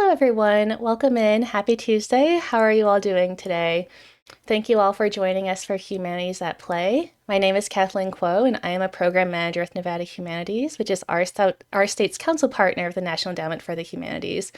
Hello, everyone. Welcome in. Happy Tuesday. How are you all doing today? Thank you all for joining us for Humanities at Play. My name is Kathleen Kuo, and I am a program manager with Nevada Humanities, which is our state's council partner of the National Endowment for the Humanities.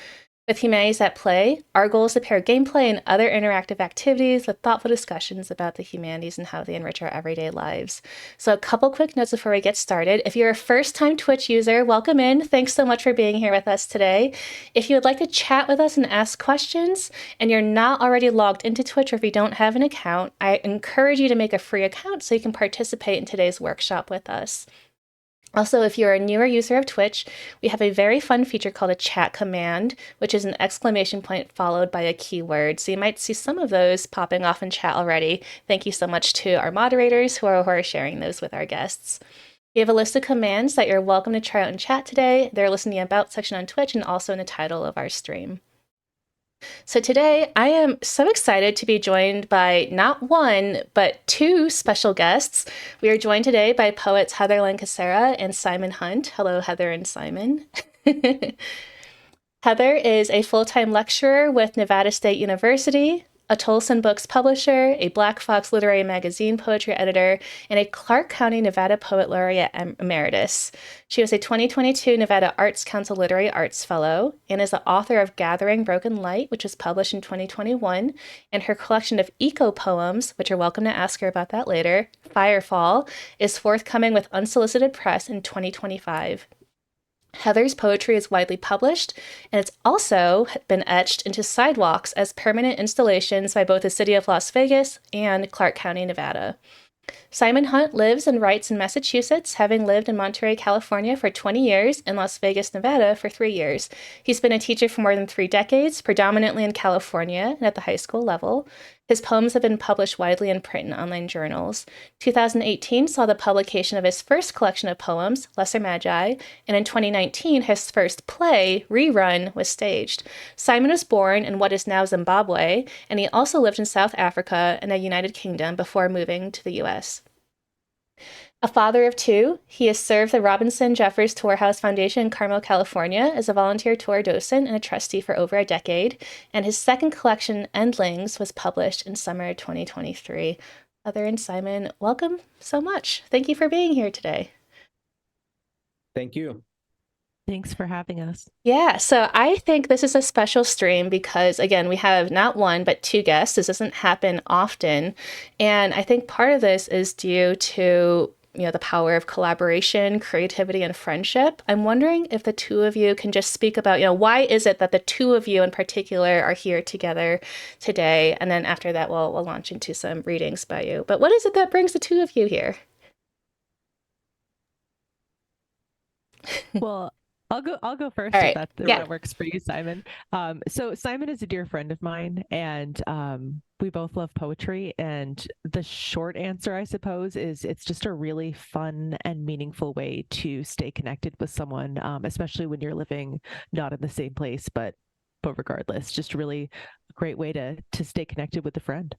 With Humanities at Play, our goal is to pair gameplay and other interactive activities with thoughtful discussions about the humanities and how they enrich our everyday lives. So a couple quick notes before we get started. If you're a first-time Twitch user, welcome in. Thanks so much for being here with us today. If you would like to chat with us and ask questions, and you're not already logged into Twitch, or if you don't have an account, I encourage you to make a free account so you can participate in today's workshop with us. Also, if you're a newer user of Twitch, we have a very fun feature called a chat command, which is an exclamation point followed by a keyword. So you might see some of those popping off in chat already. Thank you so much to our moderators who are sharing those with our guests. We have a list of commands that you're welcome to try out in chat today. They're listed in the About section on Twitch and also in the title of our stream. So today I am so excited to be joined by not one, but two special guests. We are joined today by poets Heather Lang-Cassera and Simon Hunt. Hello, Heather and Simon. Heather is a full-time lecturer with Nevada State University, a Tolsun Books publisher, a Black Fox Literary Magazine poetry editor, and a Clark County, Nevada Poet Laureate Emeritus. She was a 2022 Nevada Arts Council Literary Arts Fellow and is the author of Gathering Broken Light, which was published in 2021, and her collection of ecopoems, which you're welcome to ask her about that later, Firefall, is forthcoming with Unsolicited Press in 2025. Heather's poetry is widely published, and it's also been etched into sidewalks as permanent installations by both the City of Las Vegas and Clark County, Nevada. Simon Hunt lives and writes in Massachusetts, having lived in Monterey, California for 20 years and Las Vegas, Nevada for 3 years. He's been a teacher for more than 3 decades, predominantly in California and at the high school level. His poems have been published widely in print and online journals. 2018 saw the publication of his first collection of poems, Lesser Magi, and in 2019 his first play, Rerun, was staged. Simon was born in what is now Zimbabwe, and he also lived in South Africa and the United Kingdom before moving to the US. A father of 2, he has served the Robinson Jeffers Tour House Foundation in Carmel, California as a volunteer tour docent and a trustee for over a decade, and his second collection, Endlings, was published in summer 2023. Heather and Simon, welcome so much. Thank you for being here today. Thank you. Thanks for having us. Yeah, so I think this is a special stream because, again, we have not one, but 2 guests. This doesn't happen often. And I think part of this is due to the power of collaboration, creativity, and friendship. I'm wondering if the 2 of you can just speak about, why is it that the 2 of you in particular are here together today? And then after that, we'll launch into some readings by you. But what is it that brings the 2 of you here? Well, I'll go first All right. if that works for you, Simon. So Simon is a dear friend of mine, and we both love poetry. And the short answer, I suppose, is it's just a really fun and meaningful way to stay connected with someone, especially when you're living not in the same place, but regardless, just really a great way to stay connected with a friend.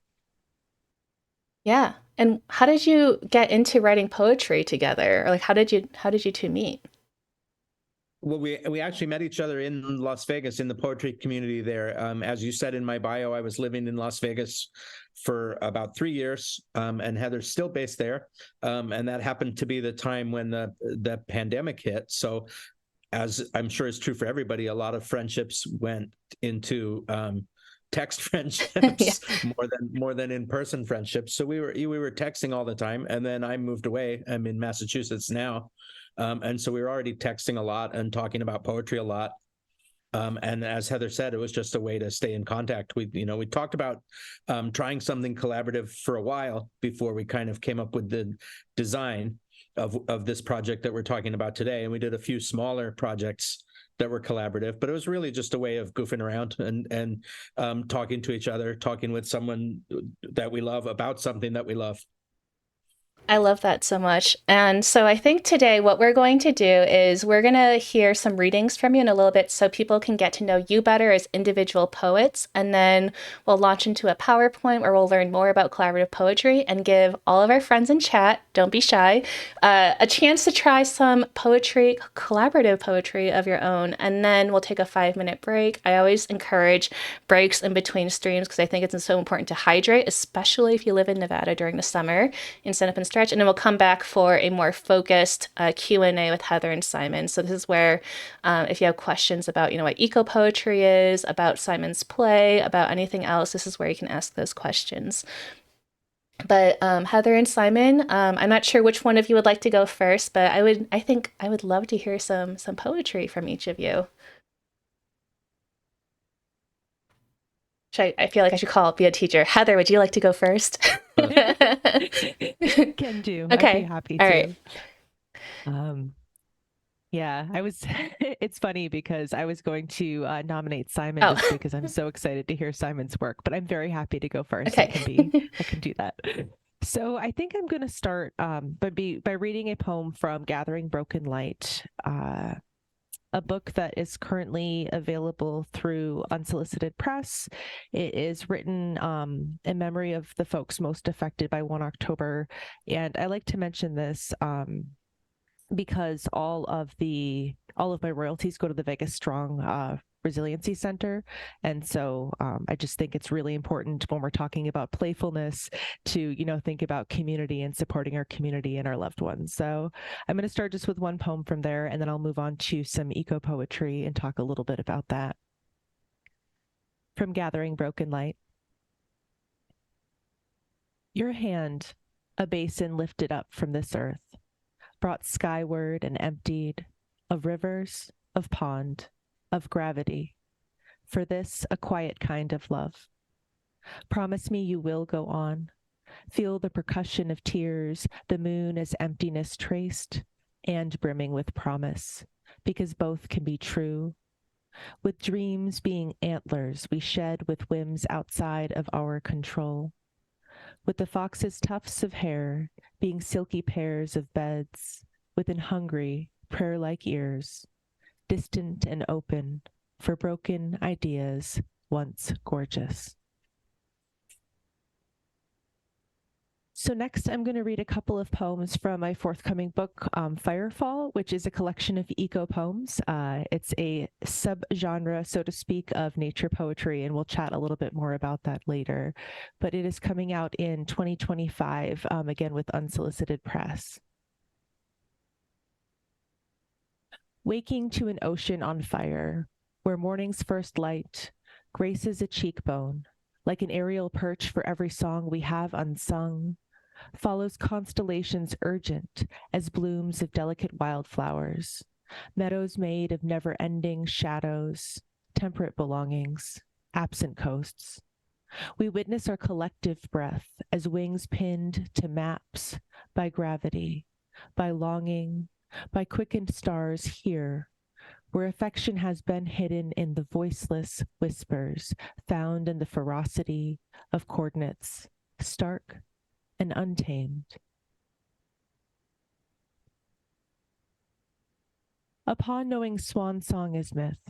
Yeah. And how did you get into writing poetry together? Or how did you 2 meet? Well, we actually met each other in Las Vegas in the poetry community there. As you said in my bio, I was living in Las Vegas for about 3 years, and Heather's still based there. And that happened to be the time when the pandemic hit. So, as I'm sure is true for everybody, a lot of friendships went into text friendships more than in-person friendships. So we were texting all the time, and then I moved away. I'm in Massachusetts now. And so we were already texting a lot and talking about poetry a lot. And as Heather said, it was just a way to stay in contact. We talked about trying something collaborative for a while before we kind of came up with the design of this project that we're talking about today. And we did a few smaller projects that were collaborative, but it was really just a way of goofing around and talking to each other, talking with someone that we love about something that we love. I love that so much. And so I think today what we're going to do is we're going to hear some readings from you in a little bit so people can get to know you better as individual poets. And then we'll launch into a PowerPoint where we'll learn more about collaborative poetry and give all of our friends in chat, don't be shy, a chance to try some poetry, collaborative poetry of your own. And then we'll take a 5-minute break. I always encourage breaks in between streams because I think it's so important to hydrate, especially if you live in Nevada during the summer, and stand up and stretch. And then we'll come back for a more focused Q&A with Heather and Simon. So this is where if you have questions about, what eco poetry is, about Simon's play, about anything else, this is where you can ask those questions. But Heather and Simon, I'm not sure which one of you would like to go first, but I think I would love to hear some poetry from each of you. I feel like I should be a teacher. Heather, would you like to go first? Can do. Okay. I'd be happy to. All right. Yeah, it's funny because I was going to nominate Simon just because I'm so excited to hear Simon's work, but I'm very happy to go first. Okay. I can do that. So I think I'm going to start by reading a poem from Gathering Broken Light, a book that is currently available through Unsolicited Press. It is written in memory of the folks most affected by 1 October. And I like to mention this because all of my royalties go to the Vegas Strong Resiliency Center. And so I just think it's really important when we're talking about playfulness to, think about community and supporting our community and our loved ones. So I'm going to start just with one poem from there, and then I'll move on to some eco poetry and talk a little bit about that. From Gathering Broken Light. Your hand, a basin lifted up from this earth, brought skyward and emptied of rivers, of pond, of gravity. For this, a quiet kind of love. Promise me you will go on. Feel the percussion of tears, the moon as emptiness traced, and brimming with promise, because both can be true. With dreams being antlers we shed with whims outside of our control. With the fox's tufts of hair being silky pairs of beds, within hungry, prayer-like ears, distant and open for broken ideas once gorgeous. So next, I'm going to read a couple of poems from my forthcoming book, Firefall, which is a collection of eco poems. It's a subgenre, so to speak, of nature poetry, and we'll chat a little bit more about that later. But it is coming out in 2025, again with Unsolicited Press. Waking to an ocean on fire, where morning's first light graces a cheekbone, like an aerial perch for every song we have unsung, follows constellations urgent as blooms of delicate wildflowers, meadows made of never-ending shadows, temperate belongings, absent coasts. We witness our collective breath as wings pinned to maps by gravity, by longing, by quickened stars here, where affection has been hidden in the voiceless whispers found in the ferocity of coordinates, stark and untamed. Upon knowing swan song is myth,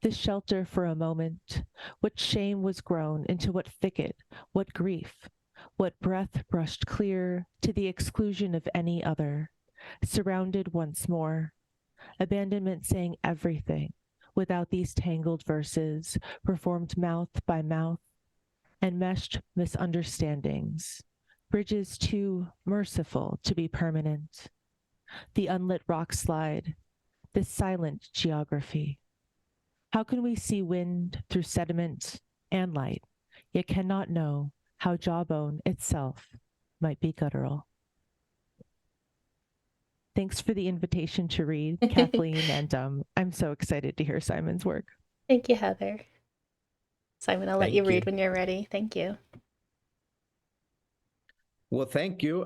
this shelter for a moment, what shame was grown into what thicket, what grief, what breath brushed clear to the exclusion of any other, surrounded once more, abandonment saying everything without these tangled verses, performed mouth by mouth, and meshed misunderstandings, bridges too merciful to be permanent. The unlit rock slide, this silent geography. How can we see wind through sediment and light, yet cannot know how jawbone itself might be guttural? Thanks for the invitation to read, Kathleen, and I'm so excited to hear Simon's work. Thank you, Heather. Simon, I'll let you read when you're ready. Thank you. Well, thank you.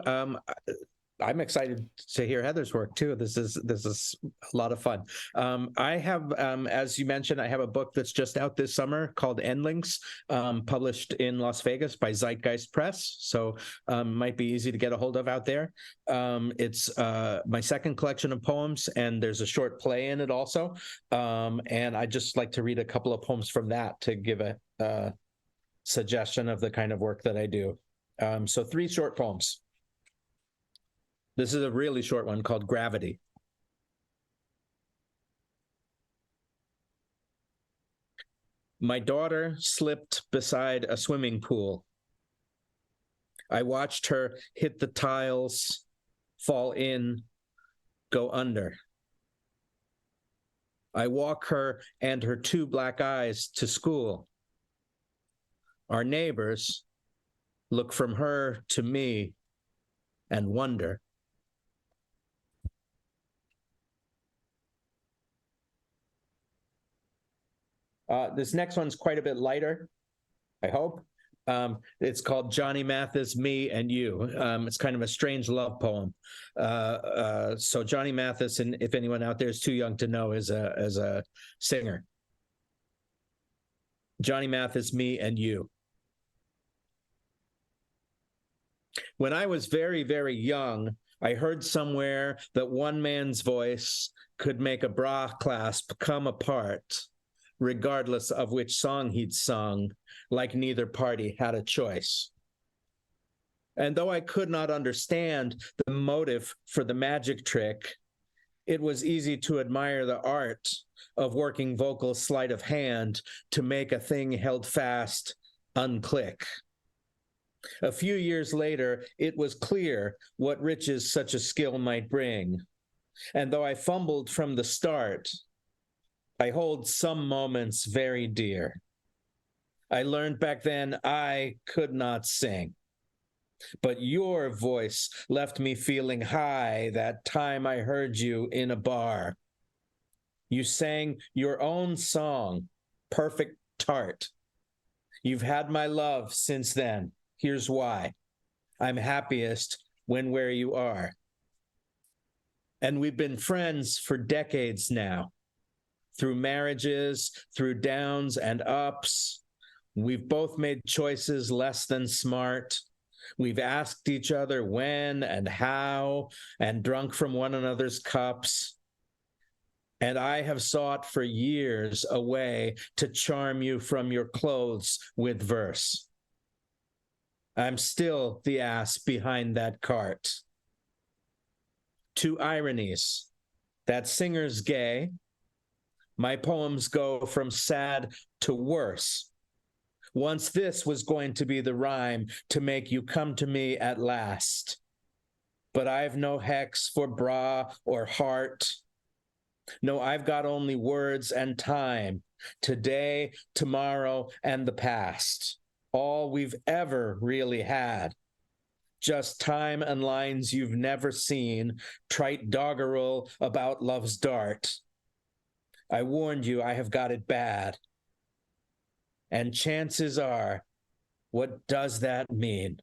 I'm excited to hear Heather's work too. This is a lot of fun. I have, as you mentioned, I have a book that's just out this summer called Endlings, published in Las Vegas by Zeitgeist Press. So might be easy to get a hold of out there. It's my second collection of poems, and there's a short play in it also. And I just like to read a couple of poems from that to give a suggestion of the kind of work that I do. So 3 short poems. This is a really short one called Gravity. My daughter slipped beside a swimming pool. I watched her hit the tiles, fall in, go under. I walk her and her 2 black eyes to school. Our neighbors look from her to me and wonder. This next one's quite a bit lighter, I hope. It's called Johnny Mathis, Me and You. It's kind of a strange love poem. So Johnny Mathis, and if anyone out there is too young to know, is a singer. Johnny Mathis, Me and You. When I was very, very young, I heard somewhere that one man's voice could make a bra clasp come apart, regardless of which song he'd sung, like neither party had a choice. And though I could not understand the motive for the magic trick, it was easy to admire the art of working vocal sleight of hand to make a thing held fast unclick. A few years later, it was clear what riches such a skill might bring. And though I fumbled from the start, I hold some moments very dear. I learned back then I could not sing, but your voice left me feeling high that time I heard you in a bar. You sang your own song, Perfect Tart. You've had my love since then. Here's why. I'm happiest when where you are. And we've been friends for decades now. Through marriages, through downs and ups, we've both made choices less than smart. We've asked each other when and how, and drunk from one another's cups. And I have sought for years a way to charm you from your clothes with verse. I'm still the ass behind that cart. 2 ironies. That singer's gay. My poems go from sad to worse. Once this was going to be the rhyme to make you come to me at last. But I've no hex for bra or heart. No, I've got only words and time. Today, tomorrow, and the past. All we've ever really had. Just time and lines you've never seen, trite doggerel about love's dart. I warned you I have got it bad. And chances are, what does that mean?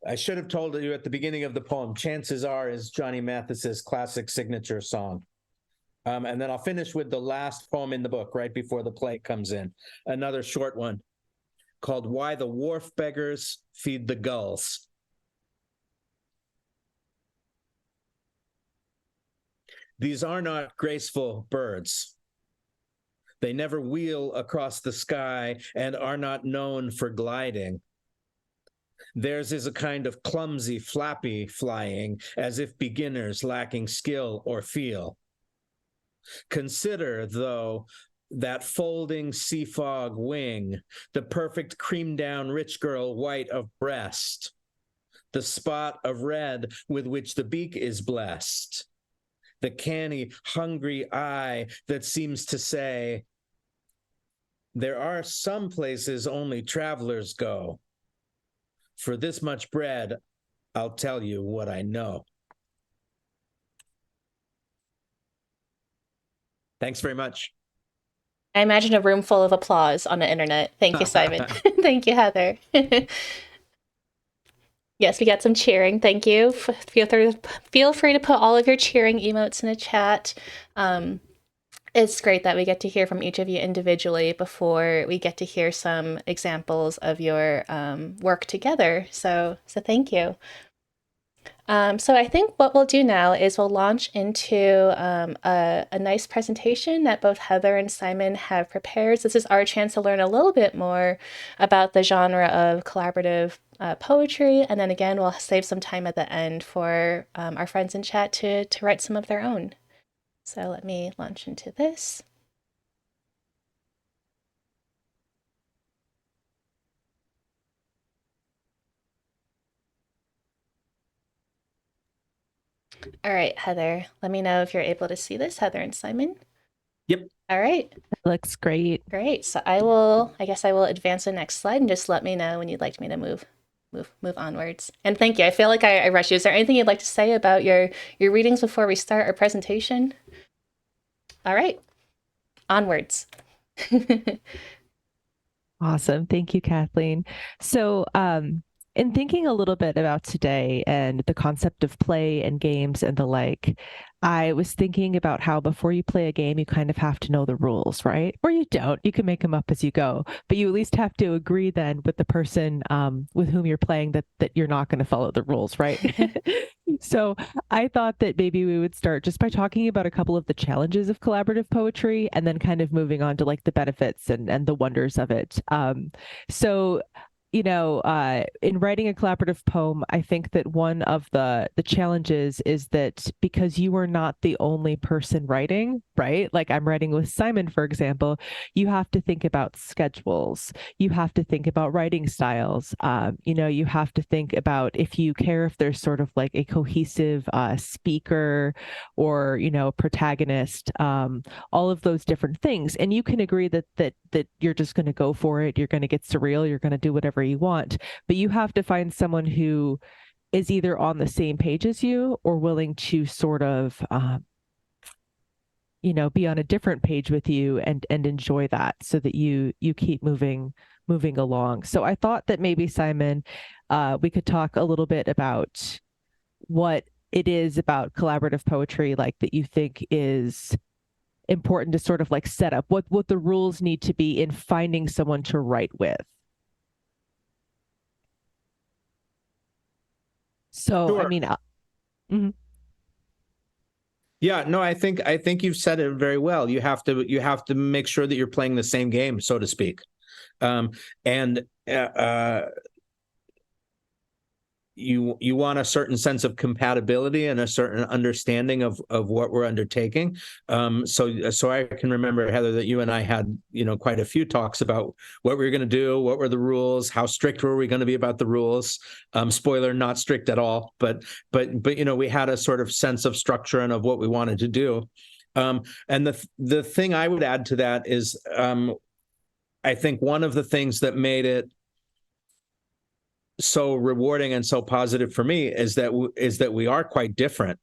I should have told you at the beginning of the poem, Chances Are is Johnny Mathis's classic signature song. And then I'll finish with the last poem in the book right before the play comes in. Another short one called Why the Wharf Beggars Feed the Gulls. These are not graceful birds. They never wheel across the sky and are not known for gliding. Theirs is a kind of clumsy, flappy flying, as if beginners lacking skill or feel. Consider, though, that folding sea fog wing, the perfect cream-down rich girl white of breast, the spot of red with which the beak is blessed, the canny, hungry eye that seems to say, there are some places only travelers go. For this much bread, I'll tell you what I know. Thanks very much. I imagine a room full of applause on the internet. Thank you, Simon. Thank you, Heather. Yes, we got some cheering. Thank you. Feel free to put all of your cheering emotes in the chat. It's great that we get to hear from each of you individually before we get to hear some examples of your work together. So thank you. So I think what we'll do now is we'll launch into a nice presentation that both Heather and Simon have prepared. This is our chance to learn a little bit more about the genre of collaborative poetry. And then again, we'll save some time at the end for our friends in chat to write some of their own. So let me launch into this. All right, Heather, let me know if you're able to see this, Heather and Simon. Yep. All right. Looks great. Great. So I guess I will advance the next slide and just let me know when you'd like me to move onwards. And thank you. I feel like I rushed you. Is there anything you'd like to say about your readings before we start our presentation? All right. Onwards. Awesome. Thank you, Kathleen. So, in thinking a little bit about today and the concept of play and games and the like, I was thinking about how before you play a game, you kind of have to know the rules, right? Or you don't. You can make them up as you go, but you at least have to agree then with the person with whom you're playing that you're not going to follow the rules, right? So I thought that maybe we would start just by talking about a couple of the challenges of collaborative poetry and then kind of moving on to like the benefits and the wonders of it. So in writing a collaborative poem, I think that one of the challenges is that because you are not the only person writing, right? Like I'm writing with Simon, for example, you have to think about schedules. You have to think about writing styles. You have to think about if you care if there's sort of like a cohesive speaker or, protagonist, all of those different things. And you can agree that you're just going to go for it. You're going to get surreal. You're going to do whatever you want, but you have to find someone who is either on the same page as you or willing to sort of, be on a different page with you and enjoy that so that you keep moving along. So I thought that maybe Simon, we could talk a little bit about what it is about collaborative poetry, like that you think is important to sort of like set up what the rules need to be in finding someone to write with. So, Sure. I mean, mm-hmm. Yeah, no, I think you've said it very well. You have to make sure that you're playing the same game, so to speak. And you want a certain sense of compatibility and a certain understanding of what we're undertaking. So I can remember, Heather, that you and I had quite a few talks about what we were going to do, what were the rules, how strict were we going to be about the rules. Spoiler, not strict at all, but we had a sort of sense of structure and of what we wanted to do. And the thing I would add to that is I think one of the things that made it so rewarding and so positive for me is that we are quite different.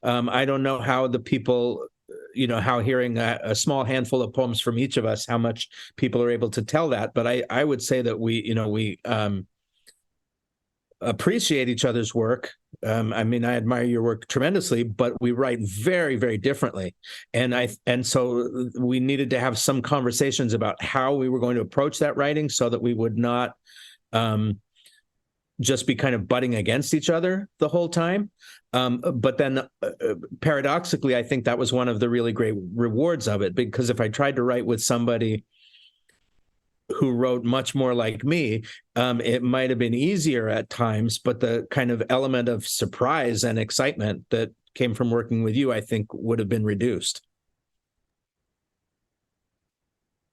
I don't know how the people, how hearing a small handful of poems from each of us, how much people are able to tell that. But I would say that we appreciate each other's work. I mean, I admire your work tremendously, but we write very, very differently. And so we needed to have some conversations about how we were going to approach that writing so that we would not just be kind of butting against each other the whole time. But then paradoxically, I think that was one of the really great rewards of it, because if I tried to write with somebody who wrote much more like me, it might have been easier at times, but the kind of element of surprise and excitement that came from working with you, I think, would have been reduced.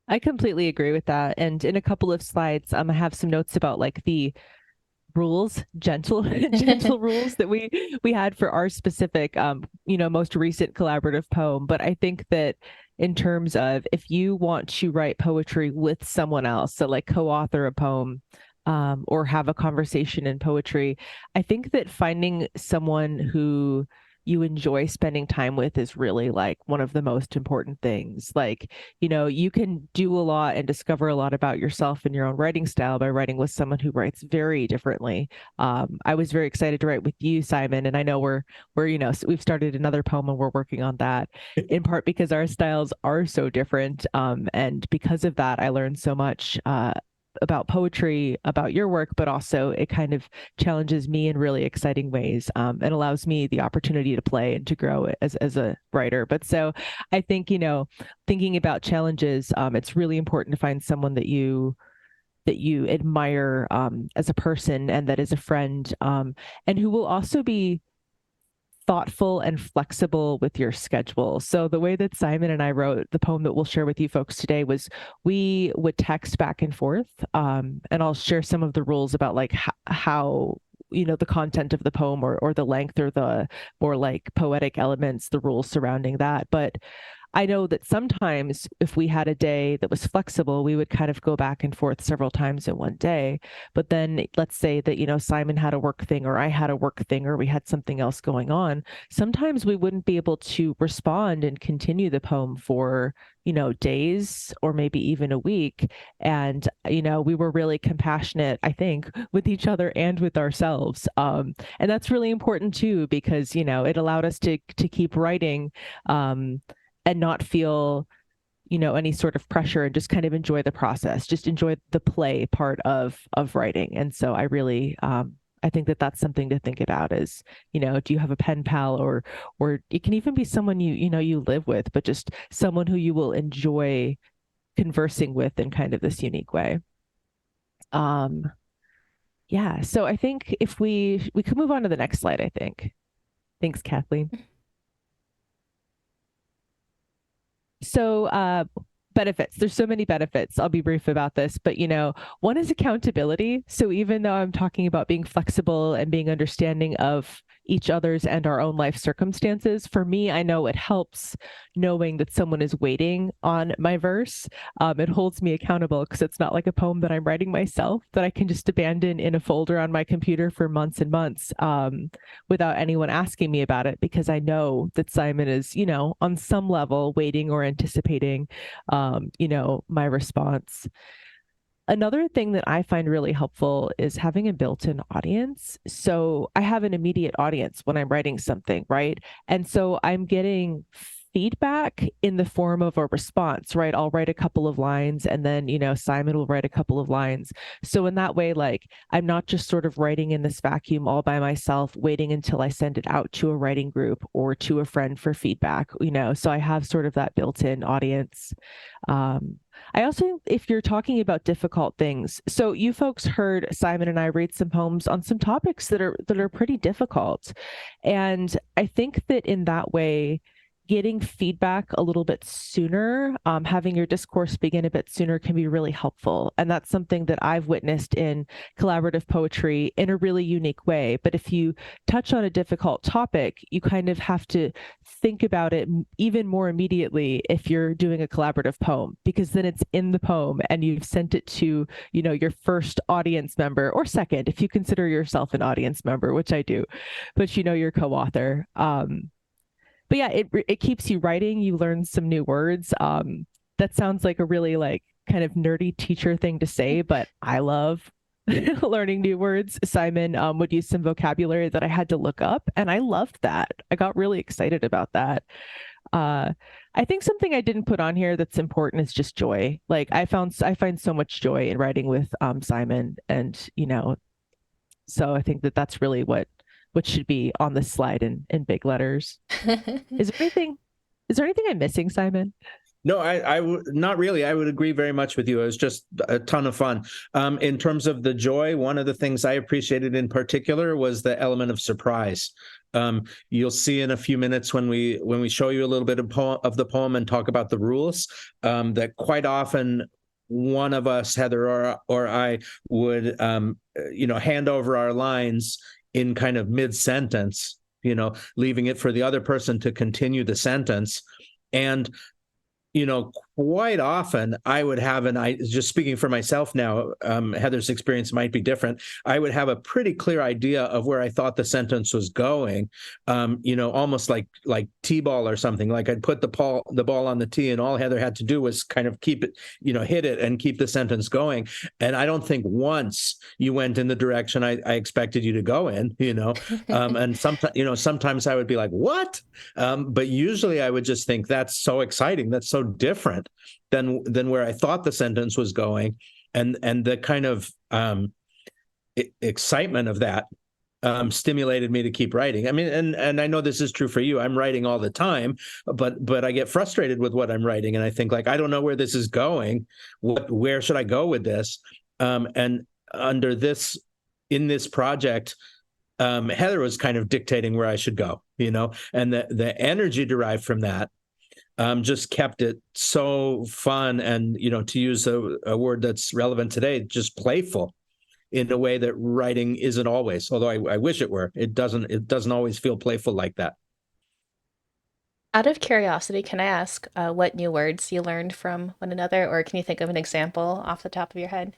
I completely agree with that. And in a couple of slides, I have some notes about like the rules, gentle rules that we had for our specific most recent collaborative poem. But I think that in terms of if you want to write poetry with someone else, so like co-author a poem or have a conversation in poetry, I think that finding someone who you enjoy spending time with is really like one of the most important things. Like, you can do a lot and discover a lot about yourself and your own writing style by writing with someone who writes very differently. I was very excited to write with you, Simon, and I know we're we've started another poem and we're working on that in part because our styles are so different. And because of that, I learned so much about poetry, about your work, but also it kind of challenges me in really exciting ways, and allows me the opportunity to play and to grow as a writer. But so I think, thinking about challenges, it's really important to find someone that you admire as a person and that is a friend, and who will also be thoughtful and flexible with your schedule. So the way that Simon and I wrote the poem that we'll share with you folks today was we would text back and forth, and I'll share some of the rules about like how the content of the poem or the length or the more like poetic elements, the rules surrounding that. But I know that sometimes if we had a day that was flexible, we would kind of go back and forth several times in one day. But then let's say that, Simon had a work thing or I had a work thing or we had something else going on. Sometimes we wouldn't be able to respond and continue the poem for, days or maybe even a week. And, we were really compassionate, I think, with each other and with ourselves. And that's really important too, because, it allowed us to keep writing, and not feel, any sort of pressure and just kind of enjoy the process, just enjoy the play part of writing. And so I really, I think that that's something to think about is, do you have a pen pal or it can even be someone you live with, but just someone who you will enjoy conversing with in kind of this unique way. Yeah. So I think if we could move on to the next slide, I think. Thanks, Kathleen. So benefits, there's so many benefits. I'll be brief about this, but one is accountability. So even though I'm talking about being flexible and being understanding of each other's and our own life circumstances, for me, I know it helps knowing that someone is waiting on my verse. It holds me accountable because it's not like a poem that I'm writing myself that I can just abandon in a folder on my computer for months and months, without anyone asking me about it, because I know that Simon is, on some level waiting or anticipating, my response. Another thing that I find really helpful is having a built-in audience. So I have an immediate audience when I'm writing something, right? And so I'm getting feedback in the form of a response, right? I'll write a couple of lines and then, Simon will write a couple of lines. So in that way, like, I'm not just sort of writing in this vacuum all by myself, waiting until I send it out to a writing group or to a friend for feedback, so I have sort of that built-in audience. I also, if you're talking about difficult things, so you folks heard Simon and I read some poems on some topics that are pretty difficult. And I think that in that way, getting feedback a little bit sooner, having your discourse begin a bit sooner can be really helpful. And that's something that I've witnessed in collaborative poetry in a really unique way. But if you touch on a difficult topic, you kind of have to think about it even more immediately if you're doing a collaborative poem, because then it's in the poem and you've sent it to, your first audience member or second, if you consider yourself an audience member, which I do, but your co-author. But yeah, it keeps you writing. You learn some new words. That sounds like a really like kind of nerdy teacher thing to say, but I love learning new words. Simon would use some vocabulary that I had to look up, and I loved that. I got really excited about that. I think something I didn't put on here that's important is just joy. Like I find so much joy in writing with Simon, and so I think that that's really what should be on this slide in big letters. Is there anything I'm missing, Simon? No, I not really. I would agree very much with you. It was just a ton of fun. In terms of the joy, one of the things I appreciated in particular was the element of surprise. You'll see in a few minutes when we show you a little bit of the poem and talk about the rules, that quite often one of us, Heather or I, would hand over our lines in kind of mid-sentence, leaving it for the other person to continue the sentence. And, quite often I would have just speaking for myself now, Heather's experience might be different. I would have a pretty clear idea of where I thought the sentence was going, almost like T-ball or something. Like I'd put the ball on the tee, and all Heather had to do was kind of keep it, hit it and keep the sentence going. And I don't think once you went in the direction I expected you to go in, and sometimes I would be like, what? But usually I would just think, that's so exciting. That's so different than where I thought the sentence was going. And the kind of excitement of that stimulated me to keep writing. I mean, and I know this is true for you. I'm writing all the time, but I get frustrated with what I'm writing. And I think, like, I don't know where this is going. Where should I go with this? And in this project, Heather was kind of dictating where I should go, and the energy derived from that just kept it so fun, and to use a word that's relevant today, just playful, in a way that writing isn't always. Although I wish it were. It doesn't always feel playful like that. Out of curiosity, can I ask what new words you learned from one another, or can you think of an example off the top of your head?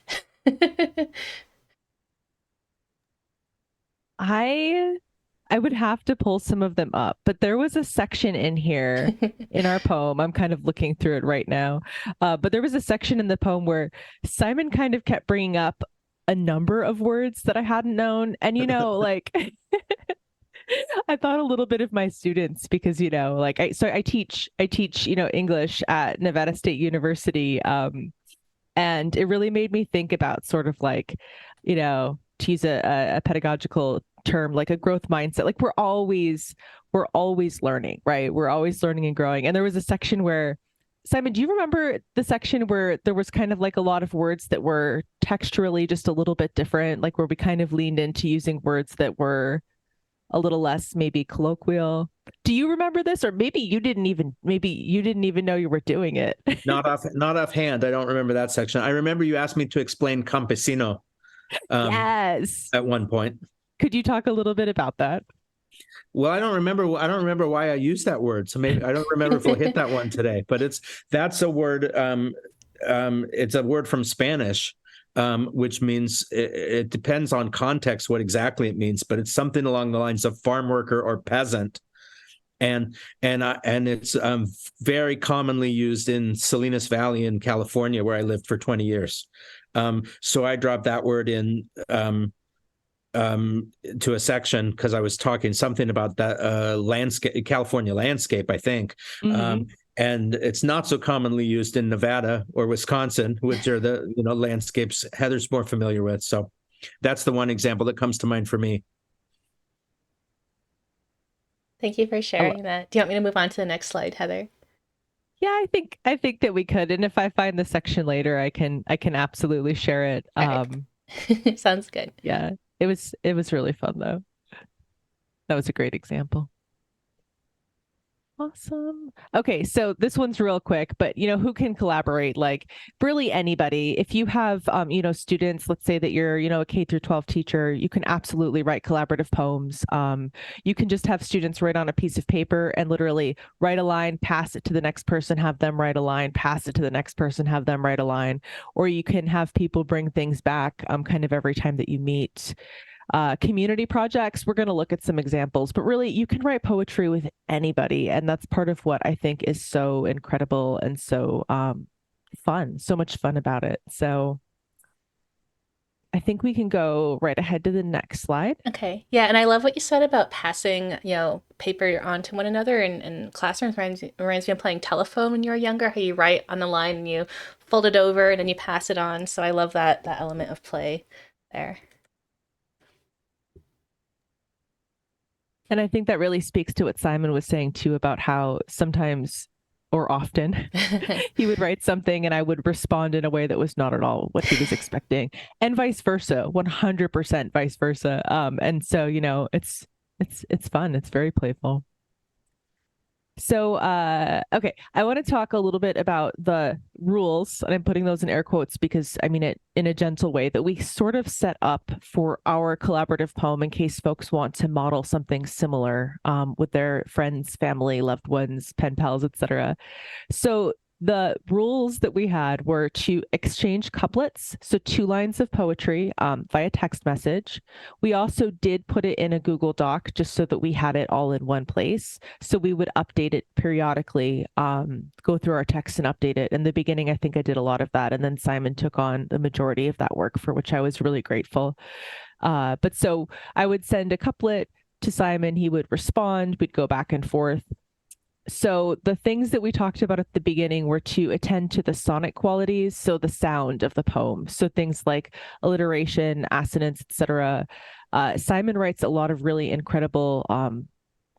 I would have to pull some of them up, but there was a section in here in our poem. I'm kind of looking through it right now. But there was a section in the poem where Simon kind of kept bringing up a number of words that I hadn't known. And, like, I thought a little bit of my students, because, like, I teach, English at Nevada State University. And it really made me think about sort of like, to use a pedagogical term, like a growth mindset. Like we're always learning, right? We're always learning and growing. And there was a section where, Simon, do you remember the section where there was kind of like a lot of words that were texturally just a little bit different, like where we kind of leaned into using words that were a little less maybe colloquial? Do you remember this? Or maybe you didn't even know you were doing it. Not offhand. I don't remember that section. I remember you asked me to explain campesino. Yes. At one point. Could you talk a little bit about that? Well, I don't remember why I used that word. So maybe I don't remember if we'll hit that one today, but that's a word. It's a word from Spanish, which means it depends on context what exactly it means, but it's something along the lines of farm worker or peasant. And it's very commonly used in Salinas Valley in California, where I lived for 20 years. So I dropped that word in to a section because I was talking something about that landscape, California landscape, I think. Mm-hmm. And it's not so commonly used in Nevada or Wisconsin, which are the landscapes Heather's more familiar with. So that's the one example that comes to mind for me. Thank you for sharing that. Do you want me to move on to the next slide, Heather? Yeah, I think that we could. And if I find the section later, I can absolutely share it. Right. Sounds good. Yeah, it was really fun though. That was a great example. Awesome. Okay, so this one's real quick, but who can collaborate? Like really anybody. If you have students, let's say that you're a K through 12 teacher, you can absolutely write collaborative poems. You can just have students write on a piece of paper and literally write a line, pass it to the next person, have them write a line, pass it to the next person, have them write a line. Or you can have people bring things back kind of every time that you meet. Community projects, we're going to look at some examples, but really you can write poetry with anybody. And that's part of what I think is so incredible and so fun, so much fun about it. So I think we can go right ahead to the next slide. Okay. Yeah. And I love what you said about passing, paper on to one another in classrooms. Reminds me of playing telephone when you were younger, how you write on the line and you fold it over and then you pass it on. So I love that element of play there. And I think that really speaks to what Simon was saying too, about how sometimes or often he would write something and I would respond in a way that was not at all what he was expecting, and vice versa, 100% vice versa. And so, it's fun. It's very playful. So, okay, I want to talk a little bit about the rules, and I'm putting those in air quotes because I mean it in a gentle way, that we sort of set up for our collaborative poem in case folks want to model something similar with their friends, family, loved ones, pen pals, etc. So The rules that we had were to exchange couplets, so 2 lines of poetry via text message. We also did put it in a Google Doc just so that we had it all in one place. So we would update it periodically, go through our text and update it. In the beginning, I think I did a lot of that. And then Simon took on the majority of that work, for which I was really grateful. But so I would send a couplet to Simon, he would respond, we'd go back and forth. So the things that we talked about at the beginning were to attend to the sonic qualities, so the sound of the poem. So things like alliteration, assonance, etc. Simon writes a lot of really incredible, kind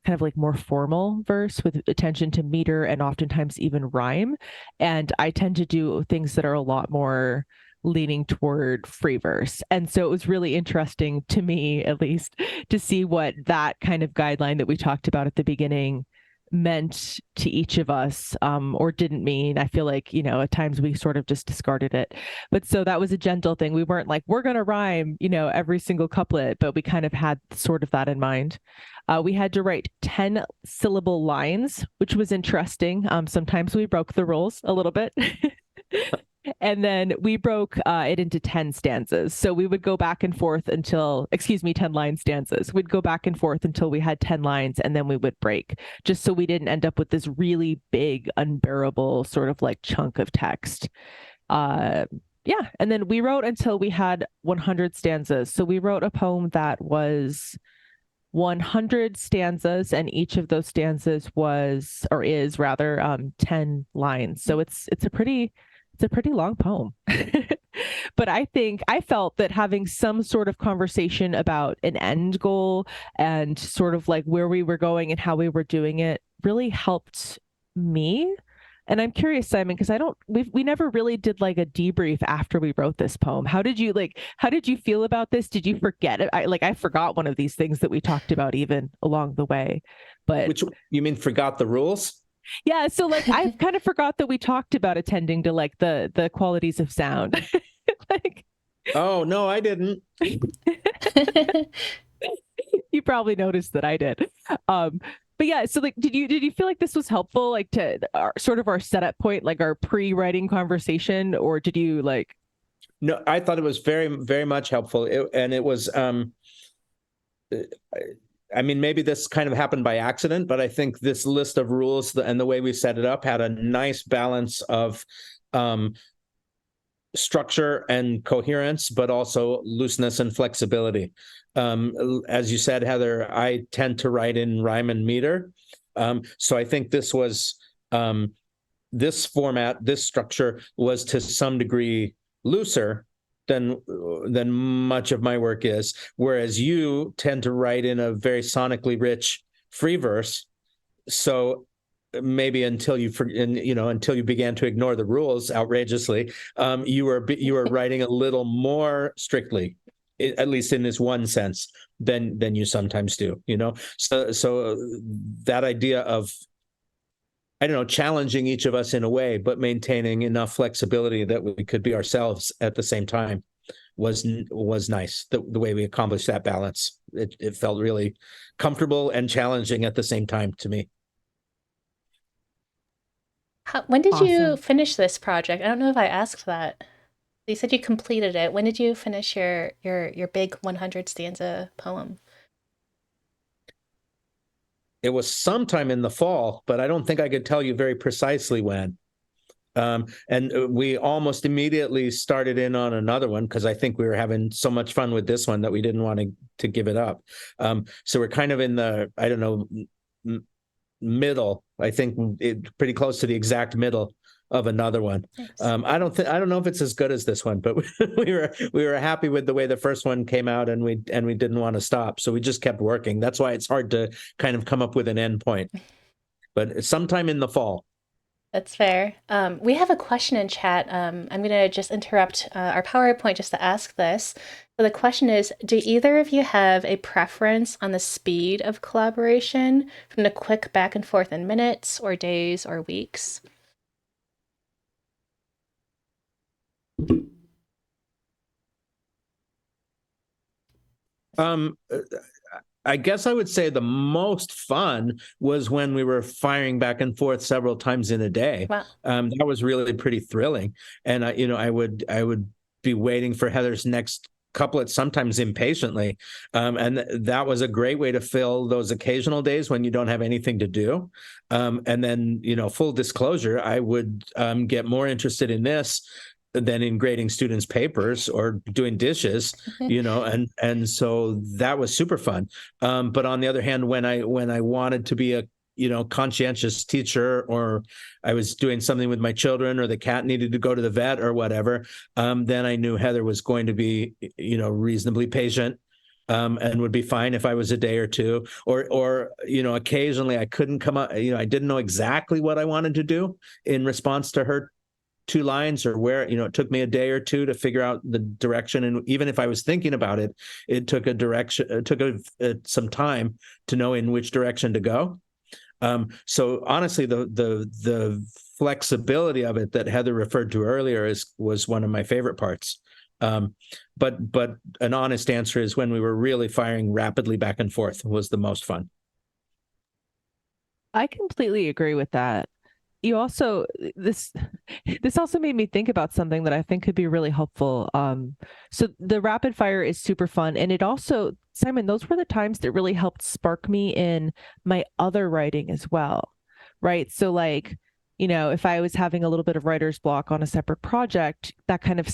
of like more formal verse with attention to meter and oftentimes even rhyme. And I tend to do things that are a lot more leaning toward free verse. And so it was really interesting to me, at least, to see what that kind of guideline that we talked about at the beginning meant to each of us, or didn't mean. I feel like, at times we sort of just discarded it. But so that was a gentle thing. We weren't like, we're going to rhyme, every single couplet, but we kind of had sort of that in mind. We had to write 10-syllable lines, which was interesting. Sometimes we broke the rules a little bit. And then we broke it into 10 stanzas. So we would go back and forth 10 line stanzas. We'd go back and forth until we had 10 lines, and then we would break, just so we didn't end up with this really big, unbearable sort of like chunk of text. And then we wrote until we had 100 stanzas. So we wrote a poem that was 100 stanzas, and each of those stanzas is 10 lines. So it's a pretty long poem. But I felt that having some sort of conversation about an end goal and sort of like where we were going and how we were doing it really helped me. And I'm curious, Simon, because we never really did like a debrief after we wrote this poem. How did you feel about this? Did you forget it? I forgot one of these things that we talked about even along the way. But Which, you mean forgot the rules? Yeah, so like I kind of forgot that we talked about attending to like the qualities of sound. Like, oh no, I didn't. You probably noticed that I did. But yeah, so like did you feel like this was helpful, like to our setup point, like our pre-writing conversation, or did you like? No, I thought it was very, very much helpful. It was I mean, maybe this kind of happened by accident, but I think this list of rules and the way we set it up had a nice balance of structure and coherence, but also looseness and flexibility. As you said, Heather, I tend to write in rhyme and meter. So I think this was this format, this structure was to some degree looser than much of my work is, whereas you tend to write in a very sonically rich free verse. So maybe until you began to ignore the rules outrageously, you were writing a little more strictly, at least in this one sense, than you sometimes do. So that idea of, I don't know, challenging each of us in a way, but maintaining enough flexibility that we could be ourselves at the same time was nice. The way we accomplished that balance, it felt really comfortable and challenging at the same time to me. When did you Awesome. finish this project? I don't know if I asked that. You said you completed it. When did you finish your big 100 stanza poem? It was sometime in the fall, but I don't think I could tell you very precisely when. And we almost immediately started in on another one because I think we were having so much fun with this one that we didn't want to give it up. So we're kind of in the, I don't know, middle. I think pretty close to the exact middle of another one. Nice. I don't know if it's as good as this one, but we were happy with the way the first one came out, and we didn't want to stop, so we just kept working. That's why it's hard to kind of come up with an end point. But sometime in the fall. That's fair. We have a question in chat. I'm going to just interrupt our PowerPoint just to ask this. So the question is, do either of you have a preference on the speed of collaboration, from the quick back and forth in minutes or days or weeks? I guess I would say the most fun was when we were firing back and forth several times in a day. Wow. That was really pretty thrilling. And I would be waiting for Heather's next couplet, sometimes impatiently. And that was a great way to fill those occasional days when you don't have anything to do. And then, full disclosure, I would get more interested in this than in grading students' papers or doing dishes, and so that was super fun. But on the other hand, when I wanted to be a conscientious teacher, or I was doing something with my children, or the cat needed to go to the vet or whatever, then I knew Heather was going to be reasonably patient. And would be fine if I was a day or two, or occasionally I couldn't come up. I didn't know exactly what I wanted to do in response to her 2 lines, or where it took me a day or two to figure out the direction. And even if I was thinking about it, it took some time to know in which direction to go. So honestly, the flexibility of it that Heather referred to earlier was one of my favorite parts. But an honest answer is when we were really firing rapidly back and forth was the most fun. I completely agree with that. You also this also made me think about something that I think could be really helpful. So the rapid fire is super fun, and it also, Simon, those were the times that really helped spark me in my other writing as well, right? So like, if I was having a little bit of writer's block on a separate project, that kind of,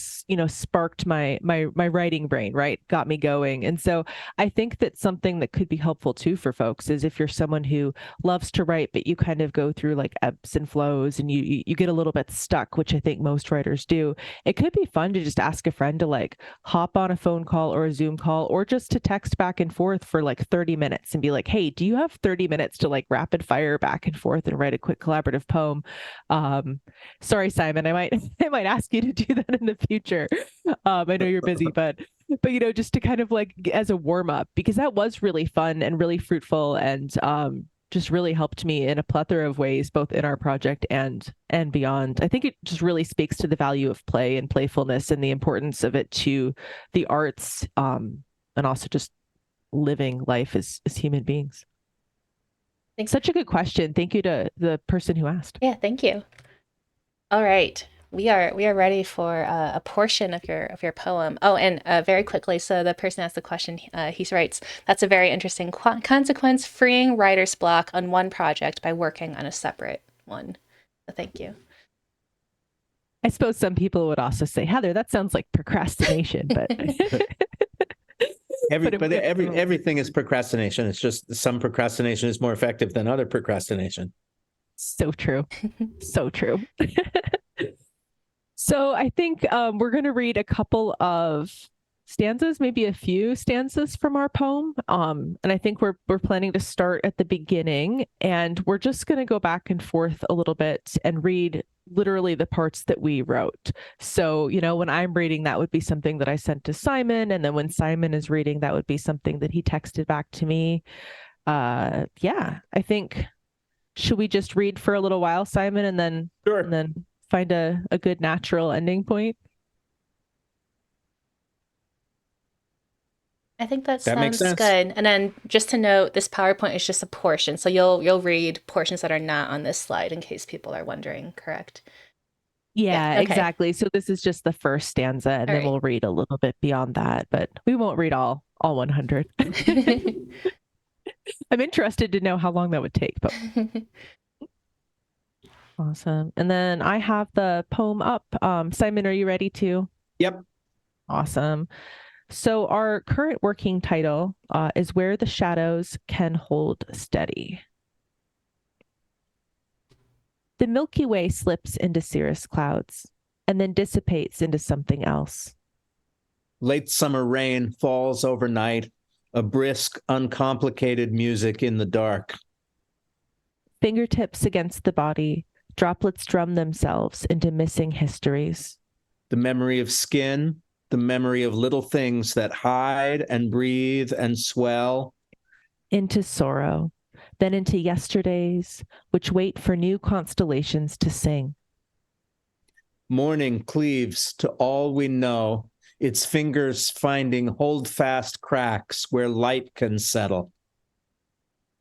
sparked my writing brain, right? Got me going. And so I think that something that could be helpful too for folks is if you're someone who loves to write, but you kind of go through like ebbs and flows and you get a little bit stuck, which I think most writers do. It could be fun to just ask a friend to like hop on a phone call or a Zoom call, or just to text back and forth for like 30 minutes and be like, hey, do you have 30 minutes to like rapid fire back and forth and write a quick collaborative poem? Sorry, Simon, I might ask you to do that in the future. I know you're busy, but just to kind of like as a warm up, because that was really fun and really fruitful, and just really helped me in a plethora of ways, both in our project and beyond. I think it just really speaks to the value of play and playfulness and the importance of it to the arts, and also just living life as human beings. Such a good question. Thank you to the person who asked. Yeah, thank you. All right. We are ready for a portion of your poem. Oh, and very quickly, so the person asked the question, he writes, that's a very interesting consequence, freeing writer's block on one project by working on a separate one. So thank you. I suppose some people would also say, Heather, that sounds like procrastination, but everything is procrastination. It's just some procrastination is more effective than other procrastination. So true. So true. So I think we're going to read a couple of stanzas, maybe a few stanzas from our poem. And I think we're planning to start at the beginning, and we're just going to go back and forth a little bit and read literally the parts that we wrote. So, when I'm reading, that would be something that I sent to Simon. And then when Simon is reading, that would be something that he texted back to me. I think, should we just read for a little while, Simon, and then, Sure. and then find a good natural ending point? I think that makes sounds sense. good. And then just to note, this PowerPoint is just a portion. So you'll read portions that are not on this slide in case people are wondering, correct? Yeah, okay. exactly. So this is just the first stanza, and then we'll read a little bit beyond that, but we won't read all 100. I'm interested to know how long that would take, but awesome. And then I have the poem up. Simon, are you ready to? Yep. Awesome. So our current working title is Where the Shadows Can Hold Steady. The Milky Way slips into cirrus clouds and then dissipates into something else. Late summer rain falls overnight, a brisk, uncomplicated music in the dark. Fingertips against the body, droplets drum themselves into missing histories. The memory of skin, the memory of little things that hide and breathe and swell. Into sorrow, then into yesterdays, which wait for new constellations to sing. Morning cleaves to all we know, its fingers finding hold-fast cracks where light can settle.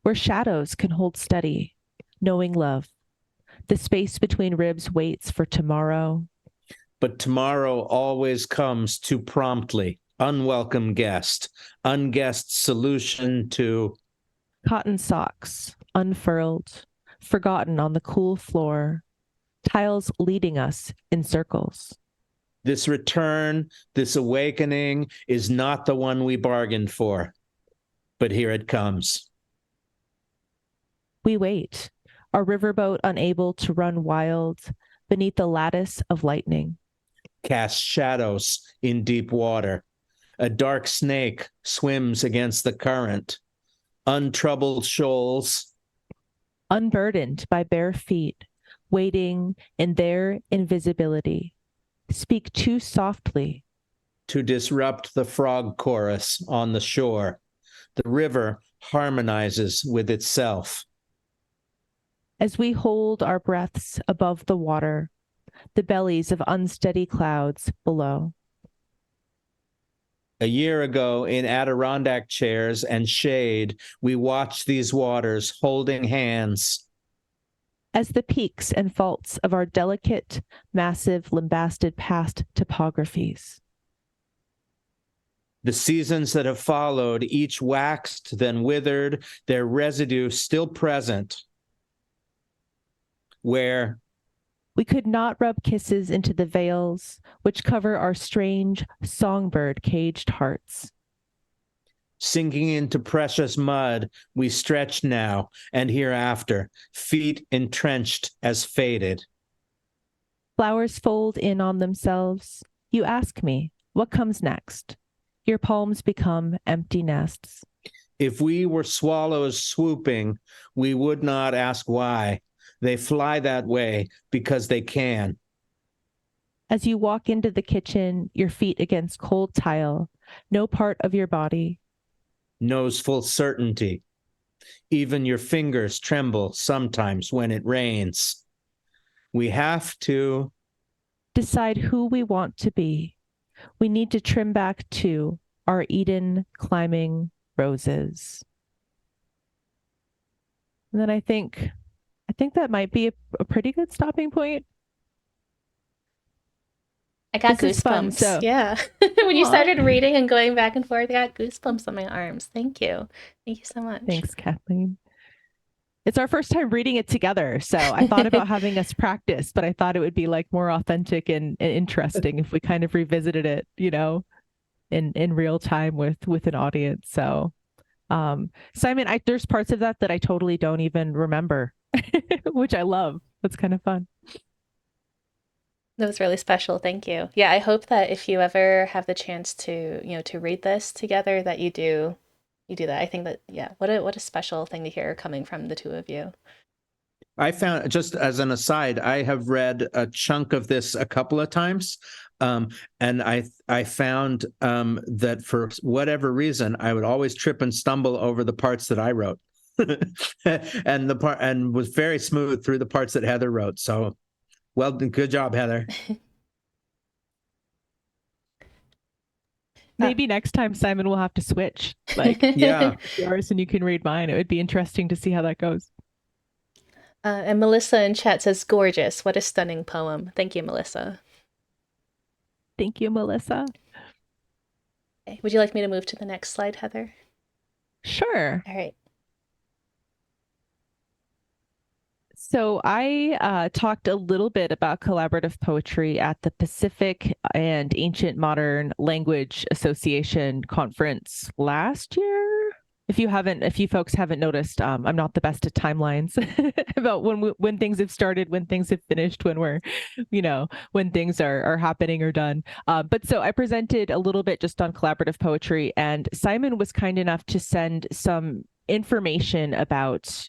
where shadows can hold steady, knowing love. The space between ribs waits for tomorrow. But tomorrow always comes too promptly. Unwelcome guest, unguessed solution to Cotton socks, unfurled, forgotten on the cool floor, tiles leading us in circles. this return, this awakening is not the one we bargained for. But here it comes. We wait, our riverboat unable to run wild beneath the lattice of lightning. Cast shadows in deep water. A dark snake swims against the current. Untroubled shoals. Unburdened by bare feet, waiting in their invisibility. Speak too softly. To disrupt the frog chorus on the shore. The river harmonizes with itself. As we hold our breaths above the water, the bellies of unsteady clouds below. A year ago, in Adirondack chairs and shade, we watched these waters holding hands. As the peaks and faults of our delicate, massive, lambasted past topographies. The seasons that have followed, each waxed, then withered, their residue still present. Where we could not rub kisses into the veils which cover our strange, songbird caged hearts. sinking into precious mud, we stretch now and hereafter, feet entrenched as faded. Flowers fold in on themselves. You ask me, what comes next? Your palms become empty nests. If we were swallows swooping, we would not ask why. They fly that way because they can. As you walk into the kitchen, your feet against cold tile, no part of your body knows full certainty. Even your fingers tremble sometimes when it rains. We have to decide who we want to be. We need to trim back to our Eden climbing roses. And then I think that might be a pretty good stopping point. I got This is fun, goosebumps. so- Yeah. When you Aw. started reading and going back and forth, I got goosebumps on my arms. Thank you. Thank you so much. Thanks, Kathleen. It's our first time reading it together, so I thought about having us practice, but I thought it would be like more authentic and interesting if we kind of revisited it, you know, in real time with an audience. So, Simon, there's parts of that I totally don't even remember, which I love. That's kind of fun. That was really special. Thank you. Yeah, I hope that if you ever have the chance to, to read this together, that you do that. I think that, yeah, what a special thing to hear coming from the two of you. I found, just as an aside, I have read a chunk of this a couple of times, and I found that for whatever reason, I would always trip and stumble over the parts that I wrote, and was very smooth through the parts that Heather wrote. So, well, good job, Heather. Maybe next time, Simon, we'll have to switch. Like, Yeah. yours and you can read mine. It would be interesting to see how that goes. And Melissa in chat says, gorgeous. What a stunning poem. Thank you, Melissa. Thank you, Melissa. Okay. Would you like me to move to the next slide, Heather? Sure. All right. So I talked a little bit about collaborative poetry at the Pacific and Ancient Modern Language Association conference last year. If you folks haven't noticed, I'm not the best at timelines about when things have started, when things have finished, when we're, when things are happening or done. But so I presented a little bit just on collaborative poetry, and Simon was kind enough to send some information about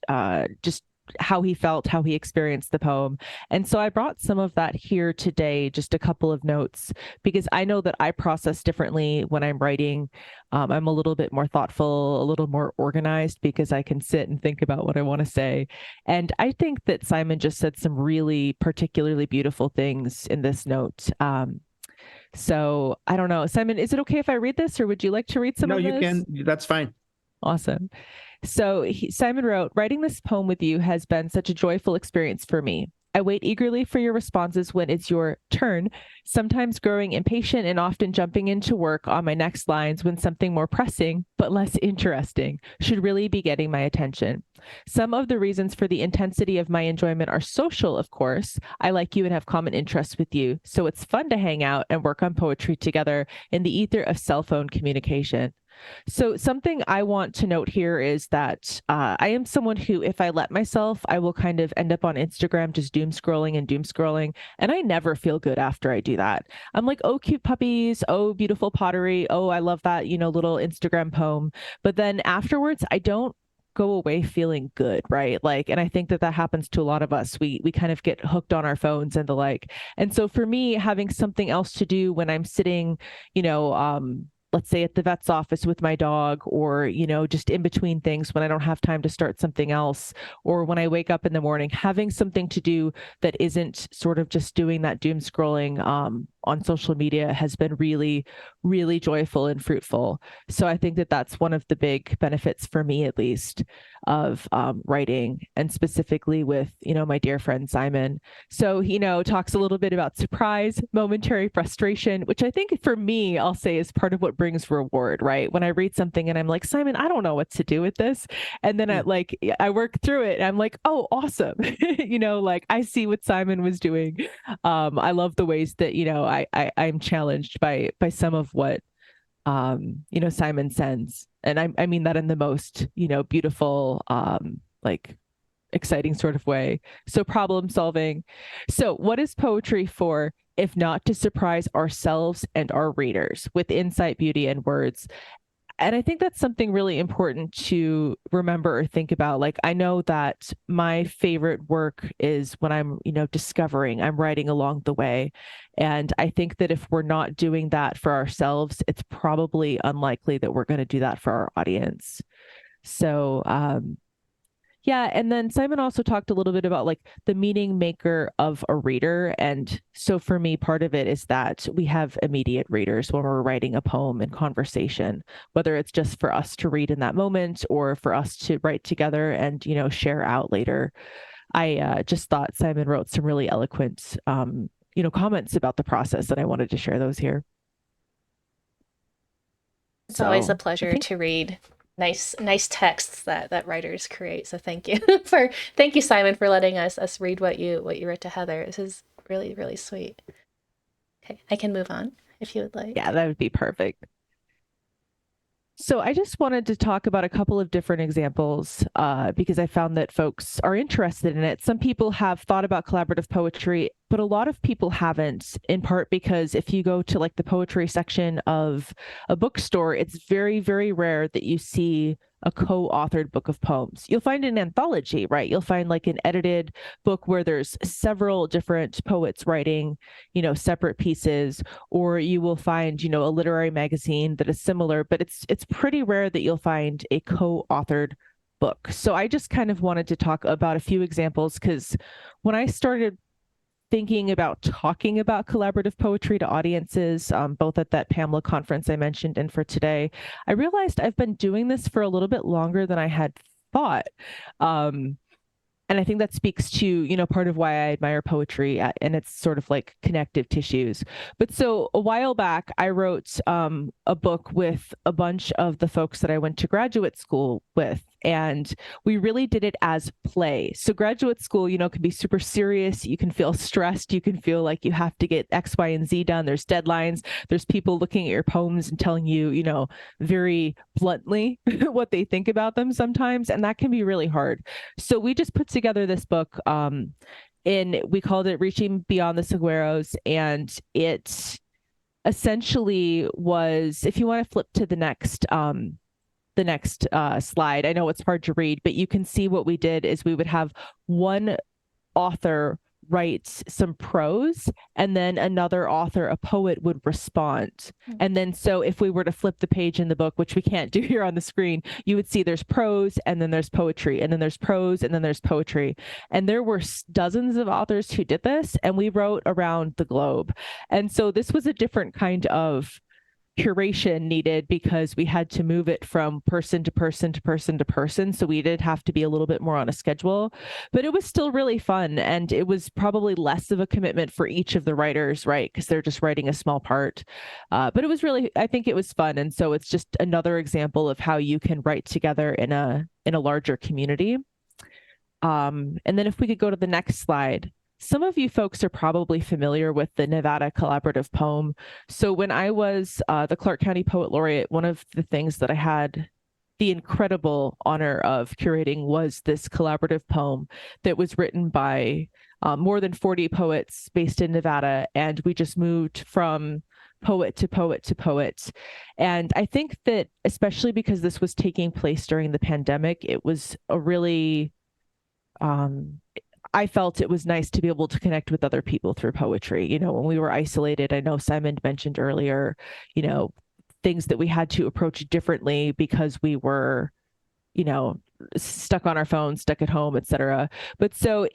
just how he felt, how he experienced the poem. And so I brought some of that here today, just a couple of notes, because I know that I process differently when I'm writing. I'm a little bit more thoughtful, a little more organized, because I can sit and think about what I want to say. And I think that Simon just said some really particularly beautiful things in this note. So I don't know, Simon, is it okay if I read this, or would you like to read some of this? No, you can. That's fine. Awesome. So Simon wrote, writing this poem with you has been such a joyful experience for me. I wait eagerly for your responses when it's your turn, sometimes growing impatient and often jumping into work on my next lines when something more pressing, but less interesting, should really be getting my attention. Some of the reasons for the intensity of my enjoyment are social, of course. I like you and have common interests with you, so it's fun to hang out and work on poetry together in the ether of cell phone communication. So something I want to note here is that I am someone who, if I let myself, I will kind of end up on Instagram just doom scrolling and doom scrolling. And I never feel good after I do that. I'm like, oh, cute puppies. Oh, beautiful pottery. Oh, I love that, little Instagram poem. But then afterwards, I don't go away feeling good, right? Like, and I think that happens to a lot of us. We kind of get hooked on our phones and the like. And so for me, having something else to do when I'm sitting, let's say at the vet's office with my dog, or, just in between things when I don't have time to start something else, or when I wake up in the morning, having something to do that isn't sort of just doing that doom scrolling on social media has been really, really joyful and fruitful. So I think that that's one of the big benefits for me, at least, of writing, and specifically with, my dear friend Simon. So, talks a little bit about surprise, momentary frustration, which I think for me, I'll say is part of what brings reward, right? When I read something and I'm like, Simon, I don't know what to do with this. And then I work through it and I'm like, oh, awesome. I see what Simon was doing. I love the ways that, I'm challenged by some of what, Simon sends. And I mean that in the most, beautiful, exciting sort of way. So problem solving. So what is poetry for, if not to surprise ourselves and our readers with insight, beauty, and words? And I think that's something really important to remember or think about. Like, I know that my favorite work is when I'm, discovering, I'm writing along the way. And I think that if we're not doing that for ourselves, it's probably unlikely that we're going to do that for our audience. So, yeah. And then Simon also talked a little bit about the meaning maker of a reader. And so for me, part of it is that we have immediate readers when we're writing a poem in conversation, whether it's just for us to read in that moment or for us to write together and, share out later. I just thought Simon wrote some really eloquent, comments about the process, and I wanted to share those here. It's always a pleasure to read nice texts that writers create. So thank you thank you, Simon, for letting us read what you wrote to Heather. This is really, really sweet. Okay, I can move on if you would like. Yeah, that would be perfect. So I just wanted to talk about a couple of different examples because I found that folks are interested in it. Some people have thought about collaborative poetry, but a lot of people haven't, in part because if you go to the poetry section of a bookstore, it's very, very rare that you see a co-authored book of poems. You'll find an anthology, right? You'll find an edited book where there's several different poets writing, separate pieces, or you will find, a literary magazine that is similar, but it's pretty rare that you'll find a co-authored book. So I just kind of wanted to talk about a few examples, because when I started thinking about talking about collaborative poetry to audiences, both at that Pamela conference I mentioned and for today, I realized I've been doing this for a little bit longer than I had thought. And I think that speaks to, part of why I admire poetry and its sort of connective tissues. But so a while back, I wrote a book with a bunch of the folks that I went to graduate school with. And we really did it as play. So graduate school, can be super serious. You can feel stressed. You can feel like you have to get X, Y, and Z done. There's deadlines. There's people looking at your poems and telling you, very bluntly what they think about them sometimes. And that can be really hard. So we just put together this book and we called it Reaching Beyond the Saguaros. And it essentially was, if you want to flip to the next slide. I know it's hard to read, but you can see what we did is we would have one author write some prose and then another author, a poet, would respond. Mm-hmm. And then so if we were to flip the page in the book, which we can't do here on the screen, you would see there's prose and then there's poetry and then there's prose and then there's poetry. And there were dozens of authors who did this, and we wrote around the globe. And so this was a different kind of curation needed because we had to move it from person to person to person to person. So we did have to be a little bit more on a schedule, but it was still really fun. And it was probably less of a commitment for each of the writers, right? Because they're just writing a small part. But it was really, I think it was fun. And so it's just another example of how you can write together in a larger community. And then if we could go to the next slide. Some of you folks are probably familiar with the Nevada Collaborative Poem. So when I was the Clark County Poet Laureate, one of the things that I had the incredible honor of curating was this collaborative poem that was written by more than 40 poets based in Nevada. And we just moved from poet to poet to poet. And I think that especially because this was taking place during the pandemic, it was a really I felt it was nice to be able to connect with other people through poetry. You know, when we were isolated, I know Simon mentioned earlier, you know, things that we had to approach differently because we were, you know, stuck on our phones, stuck at home, etc. But so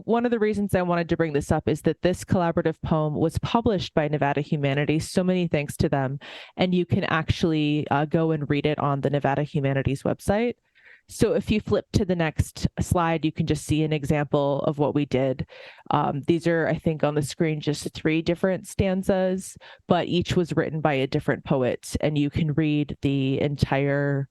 one of the reasons I wanted to bring this up is that this collaborative poem was published by Nevada Humanities. So many thanks to them. And you can actually go and read it on the Nevada Humanities website. So if you flip to the next slide, you can just see an example of what we did. These are, I think, on the screen, just 3 different stanzas, but each was written by a different poet, and you can read the entire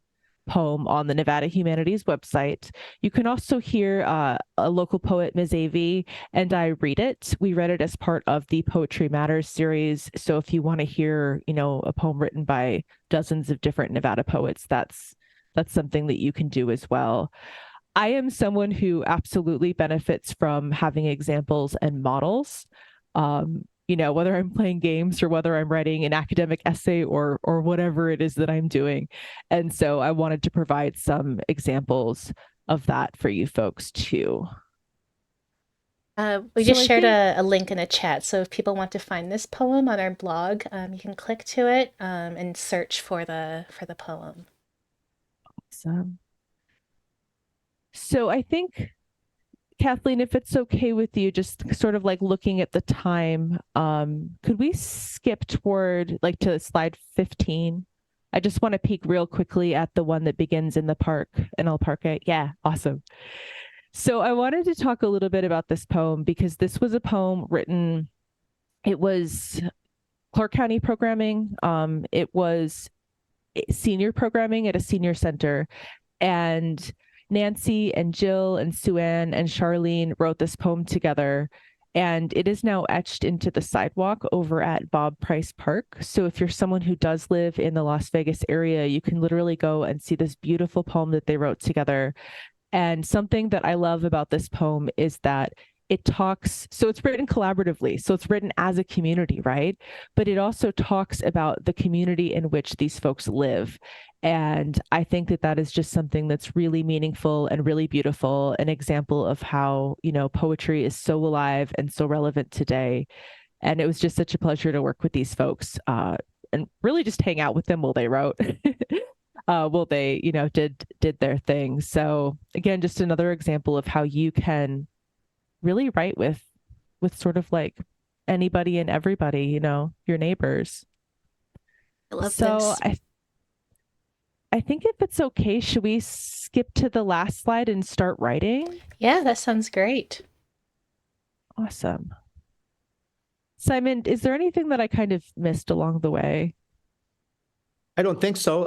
poem on the Nevada Humanities website. You can also hear a local poet, Ms. AV, and I read it. We read it as part of the Poetry Matters series. So if you want to hear, you know, a poem written by dozens of different Nevada poets, that's something that you can do as well. I am someone who absolutely benefits from having examples and models. You know, whether I'm playing games or whether I'm writing an academic essay or whatever it is that I'm doing. And so I wanted to provide some examples of that for you folks too. We So just I shared think a link in the chat. So if people want to find this poem on our blog, you can click to it and search for the poem. so I think, Kathleen, if it's okay with you, just sort of like looking at the time, could we skip toward like to slide 15? I just want to peek real quickly at the one that begins in the park, and I'll park it. Yeah, awesome. So I wanted to talk a little bit about this poem because this was a poem written, it was Clark County programming. It was senior programming at a senior center. And Nancy and Jill and Sue-Ann and Charlene wrote this poem together, and it is now etched into the sidewalk over at Bob Price Park. So if you're someone who does live in the Las Vegas area, you can literally go and see this beautiful poem that they wrote together. And something that I love about this poem is that it talks, so it's written collaboratively. So it's written as a community, right? But it also talks about the community in which these folks live. And I think that that is just something that's really meaningful and really beautiful, an example of how, you know, poetry is so alive and so relevant today. And it was just such a pleasure to work with these folks and really just hang out with them while they wrote. While they, you know, did their thing. So again, just another example of how you can really write with sort of like anybody and everybody, you know, your neighbors. I love So this. I think if it's okay, should we skip to the last slide and start writing? Yeah, that sounds great. Awesome. Simon, is there anything that I kind of missed along the way? I don't think so.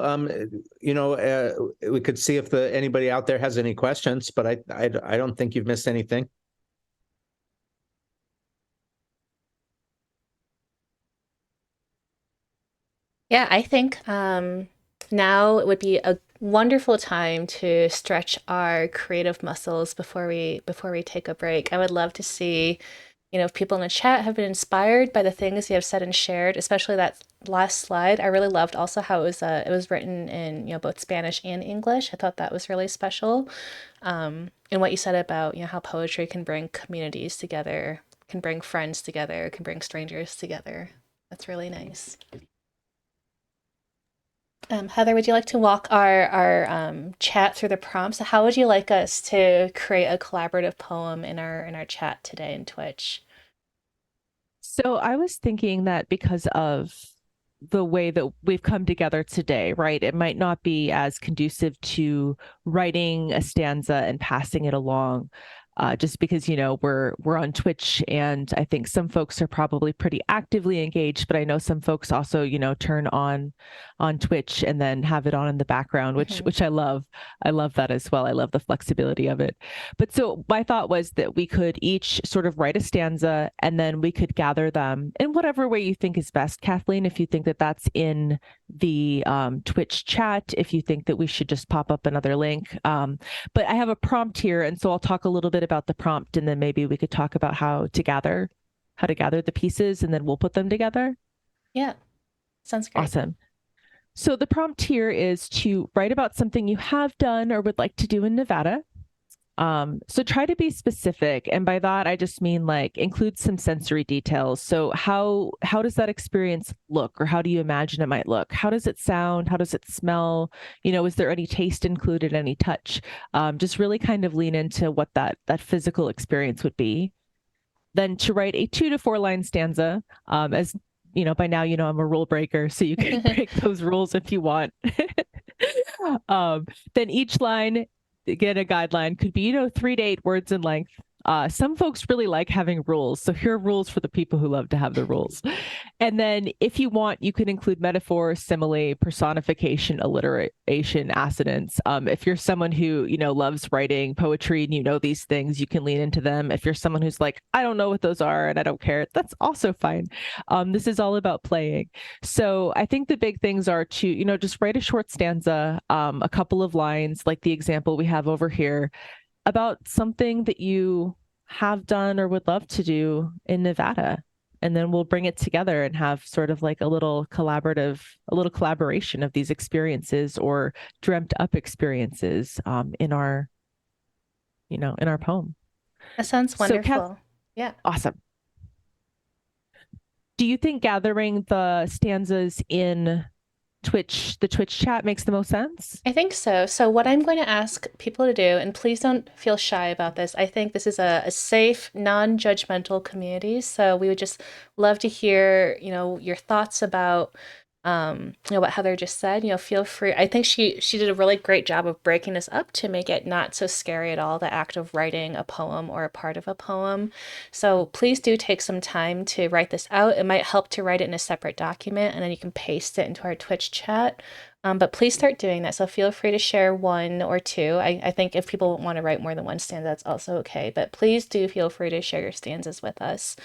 You know, we could see if anybody out there has any questions, but I don't think you've missed anything. Yeah, I think now it would be a wonderful time to stretch our creative muscles before we take a break. I would love to see, you know, if people in the chat have been inspired by the things you have said and shared, especially that last slide. I really loved also how it was written in, you know, both Spanish and English. I thought that was really special. And what you said about, you know, how poetry can bring communities together, can bring friends together, can bring strangers together. That's really nice. Heather, would you like to walk our chat through the prompts? How would you like us to create a collaborative poem in our chat today in Twitch? So I was thinking that because of the way that we've come together today, right? It might not be as conducive to writing a stanza and passing it along. Just because we're on Twitch, and I think some folks are probably pretty actively engaged, but I know some folks also turn on Twitch and then have it on in the background, which I love. I love that as well. I love the flexibility of it. But so my thought was that we could each sort of write a stanza, and then we could gather them in whatever way you think is best, Kathleen. If you think that that's in the Twitch chat, if you think that we should just pop up another link. But I have a prompt here, and so I'll talk a little bit about the prompt, and then maybe we could talk about how to gather the pieces, and then we'll put them together. Yeah, sounds great. Awesome. So the prompt here is to write about something you have done or would like to do in Nevada. So try to be specific. And by that, I just mean like include some sensory details. So how does that experience look, or how do you imagine it might look? How does it sound? How does it smell? Is there any taste included, any touch? Just really kind of lean into what that physical experience would be. Then to write a 2 to 4 line stanza, as by now, I'm a rule breaker, so you can break those rules if you want. Then each line, again, a guideline could be, 3 to 8 words in length. Some folks really like having rules. So here are rules for the people who love to have the rules. And then if you want, you can include metaphor, simile, personification, alliteration, assonance. If you're someone who, loves writing poetry and these things, you can lean into them. If you're someone who's like, I don't know what those are and I don't care, that's also fine. This is all about playing. So I think the big things are to, just write a short stanza, a couple of lines, like the example we have over here, about something that you have done or would love to do in Nevada. And then we'll bring it together and have sort of like a little collaboration of these experiences or dreamt up experiences in our poem. That sounds wonderful. Yeah. Awesome. Do you think gathering the stanzas in the Twitch chat makes the most sense? I think so. So what I'm going to ask people to do, and please don't feel shy about this, I think this is a safe, non-judgmental community. So we would just love to hear, your thoughts about what Heather just said. Feel free. I think she did a really great job of breaking this up to make it not so scary at all, the act of writing a poem or a part of a poem. So please do take some time to write this out. It might help to write it in a separate document, and then you can paste it into our Twitch chat. But please start doing that. So feel free to share 1 or 2. I think if people want to write more than 1 stanza, that's also okay. But please do feel free to share your stanzas with us.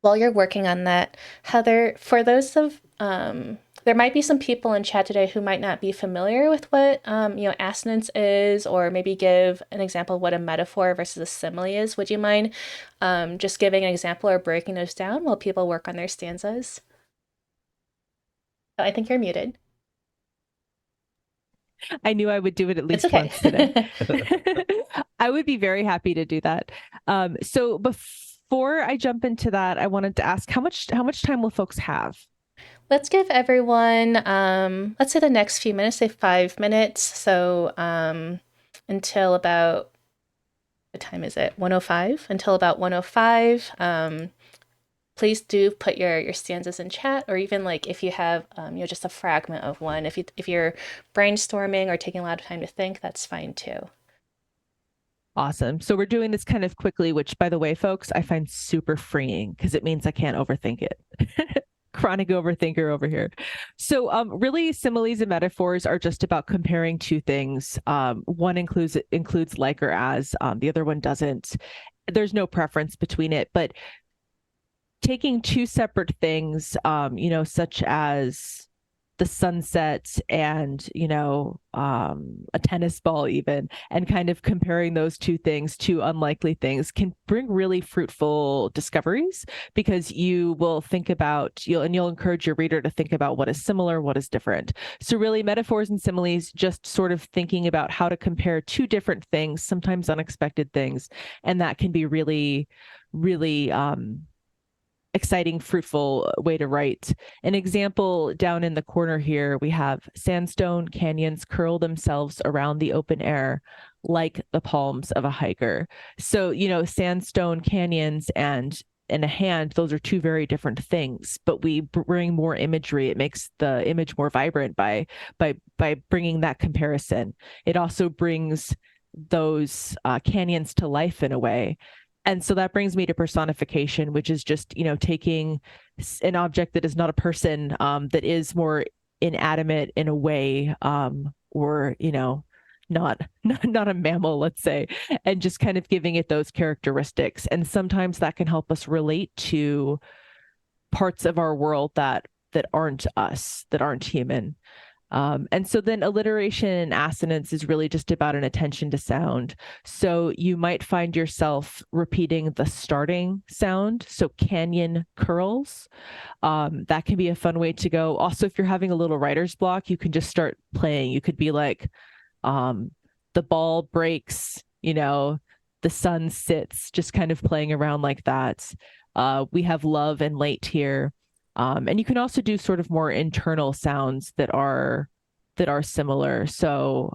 While you're working on that, Heather, for those of there might be some people in chat today who might not be familiar with what assonance is, or maybe give an example of what a metaphor versus a simile is. Would you mind just giving an example or breaking those down while people work on their stanzas? Oh, I think you're muted. I knew I would do it at least Okay. once today. I would be very happy to do that. So before I jump into that, I wanted to ask how much time will folks have? Let's give everyone, let's say the next few minutes, say 5 minutes. So until about, what time is it? 1:05, until about 1:05. Please do put your stanzas in chat, or even like if you have just a fragment of one. If you're brainstorming or taking a lot of time to think, that's fine too. Awesome. So we're doing this kind of quickly, which, by the way, folks, I find super freeing because it means I can't overthink it. Chronic overthinker over here. So really, similes and metaphors are just about comparing two things. One includes like or as, the other one doesn't. There's no preference between it, but taking two separate things, such as the sunset and, a tennis ball even, and kind of comparing those two things, two unlikely things, can bring really fruitful discoveries, because you will think about, you'll encourage your reader to think about what is similar, what is different. So really, metaphors and similes, just sort of thinking about how to compare two different things, sometimes unexpected things, and that can be really, really exciting, fruitful way to write. An example down in the corner here, we have sandstone canyons curl themselves around the open air like the palms of a hiker. So, sandstone canyons and and a hand, those are two very different things, but we bring more imagery. It makes the image more vibrant by bringing that comparison. It also brings those canyons to life in a way. And so that brings me to personification, which is just, taking an object that is not a person, that is more inanimate in a way, or, not a mammal, let's say, and just kind of giving it those characteristics. And sometimes that can help us relate to parts of our world that aren't us, that aren't human. And so then alliteration and assonance is really just about an attention to sound. So you might find yourself repeating the starting sound. So canyon curls. That can be a fun way to go. Also, if you're having a little writer's block, you can just start playing. You could be like, the ball breaks, the sun sits, just kind of playing around like that. We have love and late here. And you can also do sort of more internal sounds that are similar. So,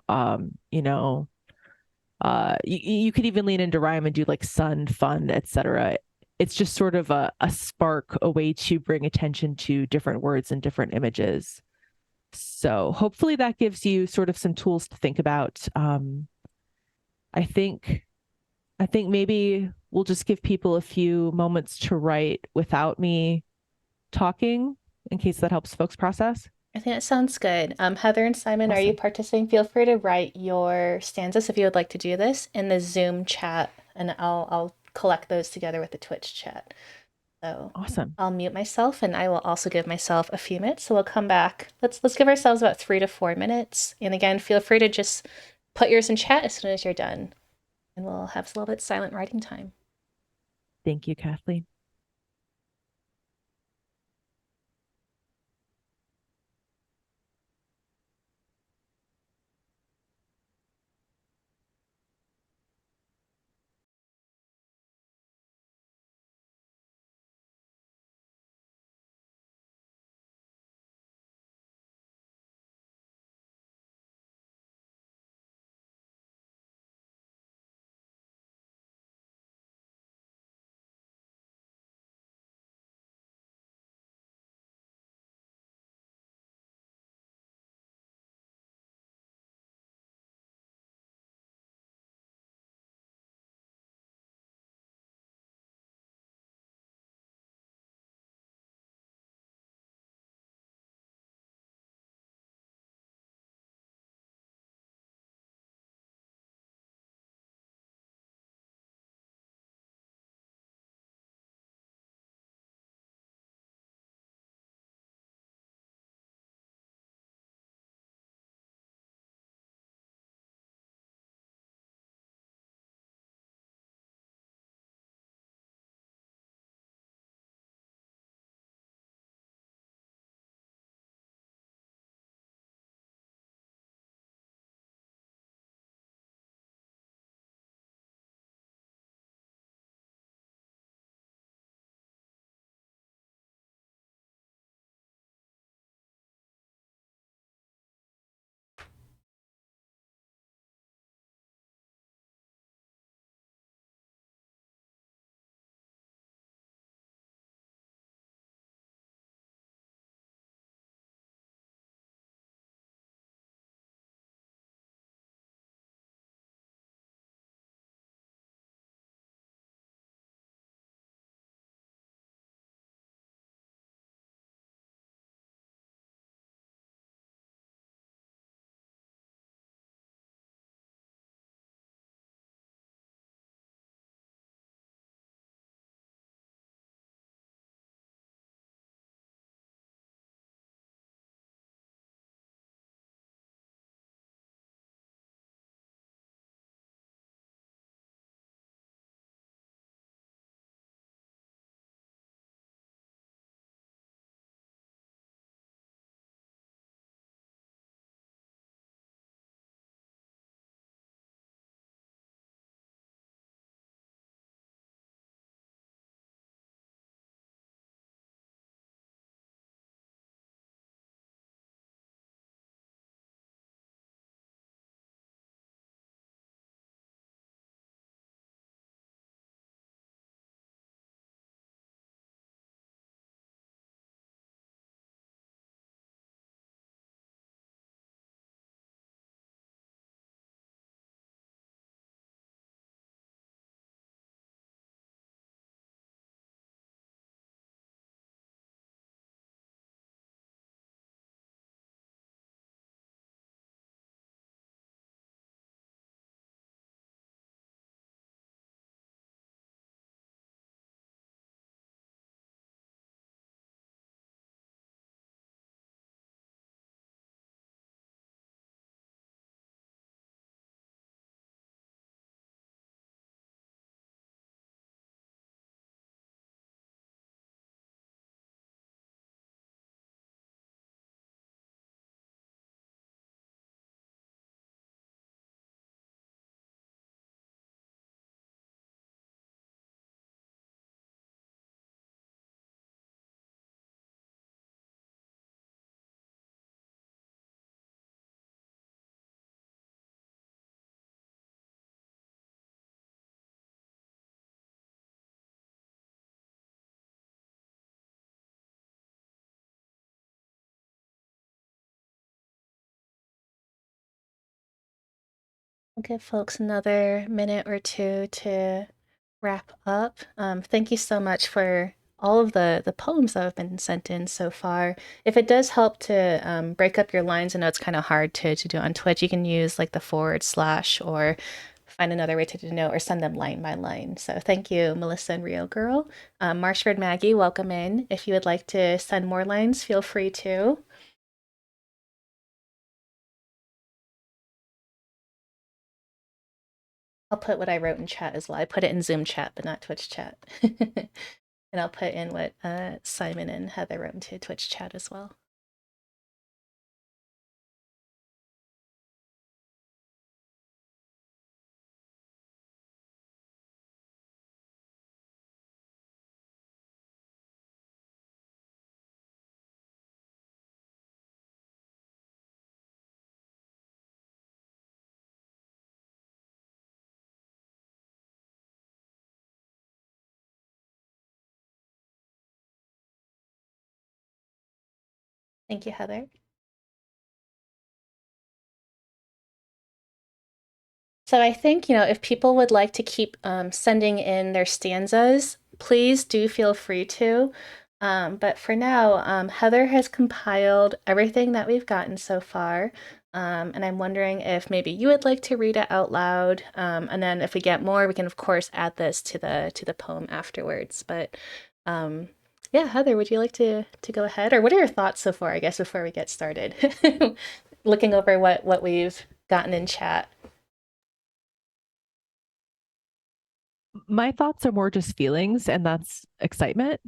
you could even lean into rhyme and do like sun, fun, etc. It's just sort of a spark, a way to bring attention to different words and different images. So hopefully that gives you sort of some tools to think about. I think maybe we'll just give people a few moments to write without me talking, in case that helps folks process. I think that sounds good. Heather and Simon, are you Awesome. participating? Feel free to write your stanzas if you would like to do this in the Zoom chat, and I'll collect those together with the Twitch chat. So Awesome. I'll mute myself, and I will also give myself a few minutes. So we'll come back. Let's give ourselves about 3 to 4 minutes. And again, feel free to just put yours in chat as soon as you're done, and we'll have a little bit silent writing time. Thank you, Kathleen. I'll give folks another minute or two to wrap up. Thank you so much for all of the poems that have been sent in so far. If it does help to break up your lines, I know it's kind of hard to do on Twitch. You can use like the forward slash or find another way to denote or send them line by line. So thank you, Melissa and Rio Girl. Marshford Maggie, welcome in. If you would like to send more lines, feel free to. I'll put what I wrote in chat as well. I put it in Zoom chat, but not Twitch chat. And I'll put in what Simon and Heather wrote into Twitch chat as well. Thank you, Heather. So I think, if people would like to keep sending in their stanzas, please do feel free to. But for now, Heather has compiled everything that we've gotten so far. And I'm wondering if maybe you would like to read it out loud. And then if we get more, we can of course add this to the poem afterwards. But yeah, Heather, would you like to go ahead? Or what are your thoughts so far, I guess, before we get started? Looking over what we've gotten in chat. My thoughts are more just feelings, and that's excitement.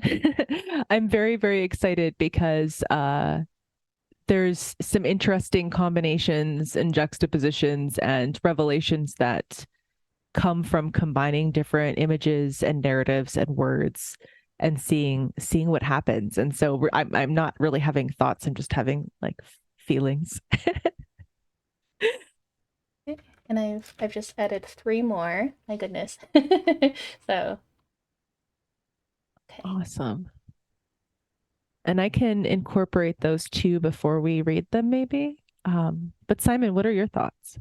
I'm very, very excited because there's some interesting combinations and juxtapositions and revelations that come from combining different images and narratives and words and seeing what happens. And so I'm not really having thoughts. I'm just having like feelings. And I've just added 3 more. My goodness. So, okay. Awesome. And I can incorporate those two before we read them, maybe. But Simon, what are your thoughts?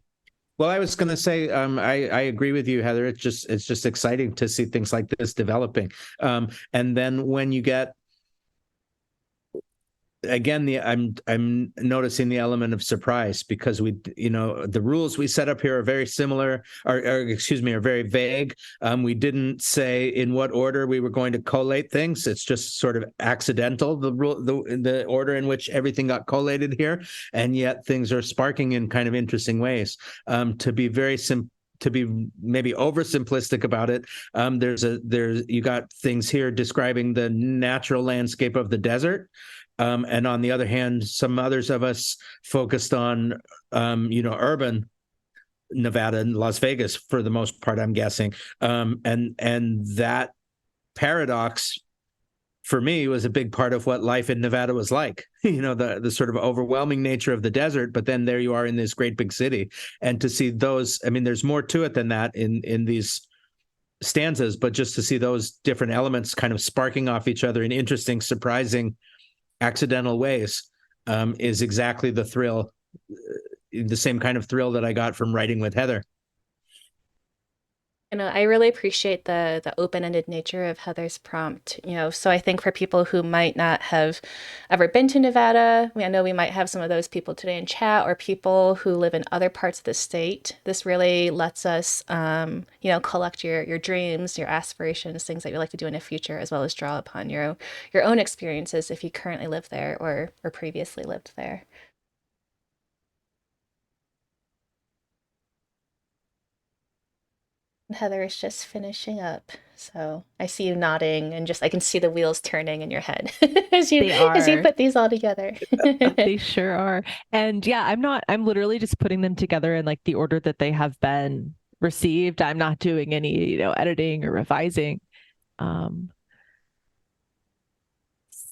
Well, I was going to say, I agree with you, Heather. It's just exciting to see things like this developing. And then when you get, again, I'm noticing the element of surprise because the rules we set up here are very similar, or excuse me, are very vague. We didn't say in what order we were going to collate things. It's just sort of accidental, the order in which everything got collated here, and yet things are sparking in kind of interesting ways. To be very to be maybe oversimplistic about it, you got things here describing the natural landscape of the desert. And on the other hand, some others of us focused on, urban Nevada and Las Vegas for the most part, I'm guessing. And that paradox for me was a big part of what life in Nevada was like, the sort of overwhelming nature of the desert, but then there you are in this great big city. And to see those, I mean, there's more to it than that in these stanzas, but just to see those different elements kind of sparking off each other in interesting, surprising, accidental ways is exactly the thrill, the same kind of thrill that I got from writing with Heather. I really appreciate the open-ended nature of Heather's prompt. So I think for people who might not have ever been to Nevada, I know we might have some of those people today in chat, or people who live in other parts of the state. This really lets us, collect your dreams, your aspirations, things that you'd like to do in the future, as well as draw upon your own experiences if you currently live there or previously lived there. Heather is just finishing up. So I see you nodding and I can see the wheels turning in your head as you put these all together. They sure are. And yeah, I'm literally just putting them together in like the order that they have been received. I'm not doing any, editing or revising.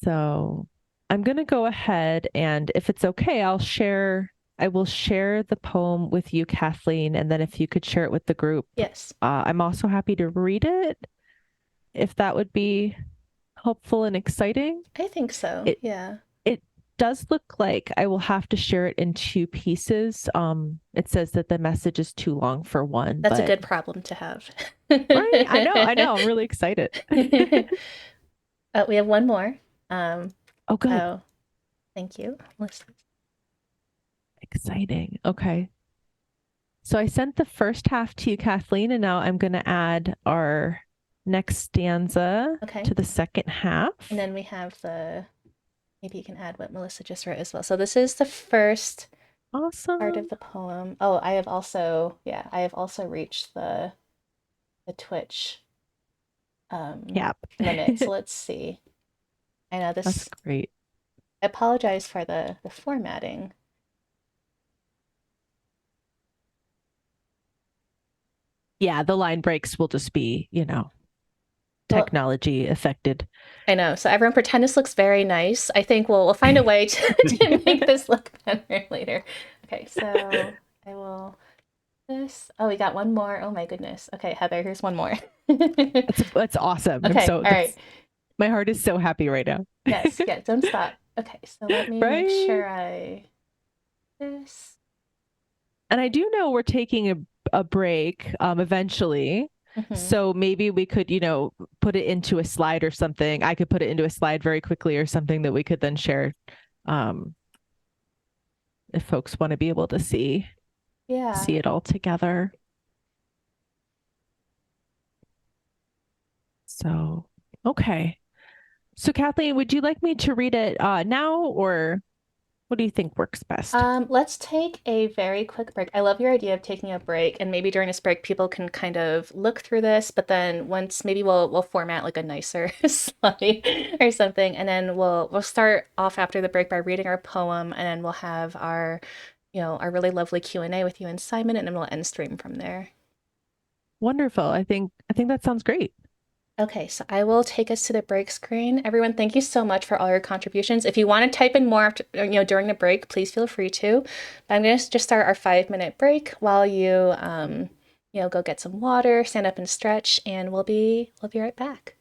So I'm going to go ahead, and if it's okay, I will share the poem with you, Kathleen, and then if you could share it with the group. Yes. I'm also happy to read it, if that would be helpful and exciting. I think so. Yeah. It does look like I will have to share it in two pieces. It says that the message is too long for one, That's a but good problem to have. right. I know. I'm really excited. We have one more. Um, Oh, good. oh, thank you. Exciting. Okay. So I sent the first half to you, Kathleen, and now I'm going to add our next stanza Okay. to the second half. And then we have maybe you can add what Melissa just wrote as well. So this is the first part of the poem. Oh, I have also reached the Twitch limit. So let's see. I know this. That's great. I apologize for the formatting. Yeah, the line breaks will just be, technology affected. I know. So everyone pretend this looks very nice. I think we'll find a way to make this look better later. Okay, so I will this. Oh, we got one more. Oh my goodness. Okay, Heather, here's one more. That's awesome. Okay, all right. My heart is so happy right now. Yes, don't stop. Okay, so let me make sure this. And I do know we're taking a break eventually. Mm-hmm. So maybe we could, put it into a slide or something. I could put it into a slide very quickly or something that we could then share if folks want to be able to see it all together. So, okay. So Kathleen, would you like me to read it now, or what do you think works best? Let's take a very quick break. I love your idea of taking a break, and maybe during this break, people can kind of look through this. But then once, maybe we'll format like a nicer slide or something, and then we'll start off after the break by reading our poem, and then we'll have our really lovely Q&A with you and Simon, and then we'll end stream from there. Wonderful. I think that sounds great. Okay, so I will take us to the break screen. Everyone, thank you so much for all your contributions. If you want to type in more after, during the break, please feel free to. But I'm going to just start our 5-minute break while you, go get some water, stand up and stretch, and we'll be right back.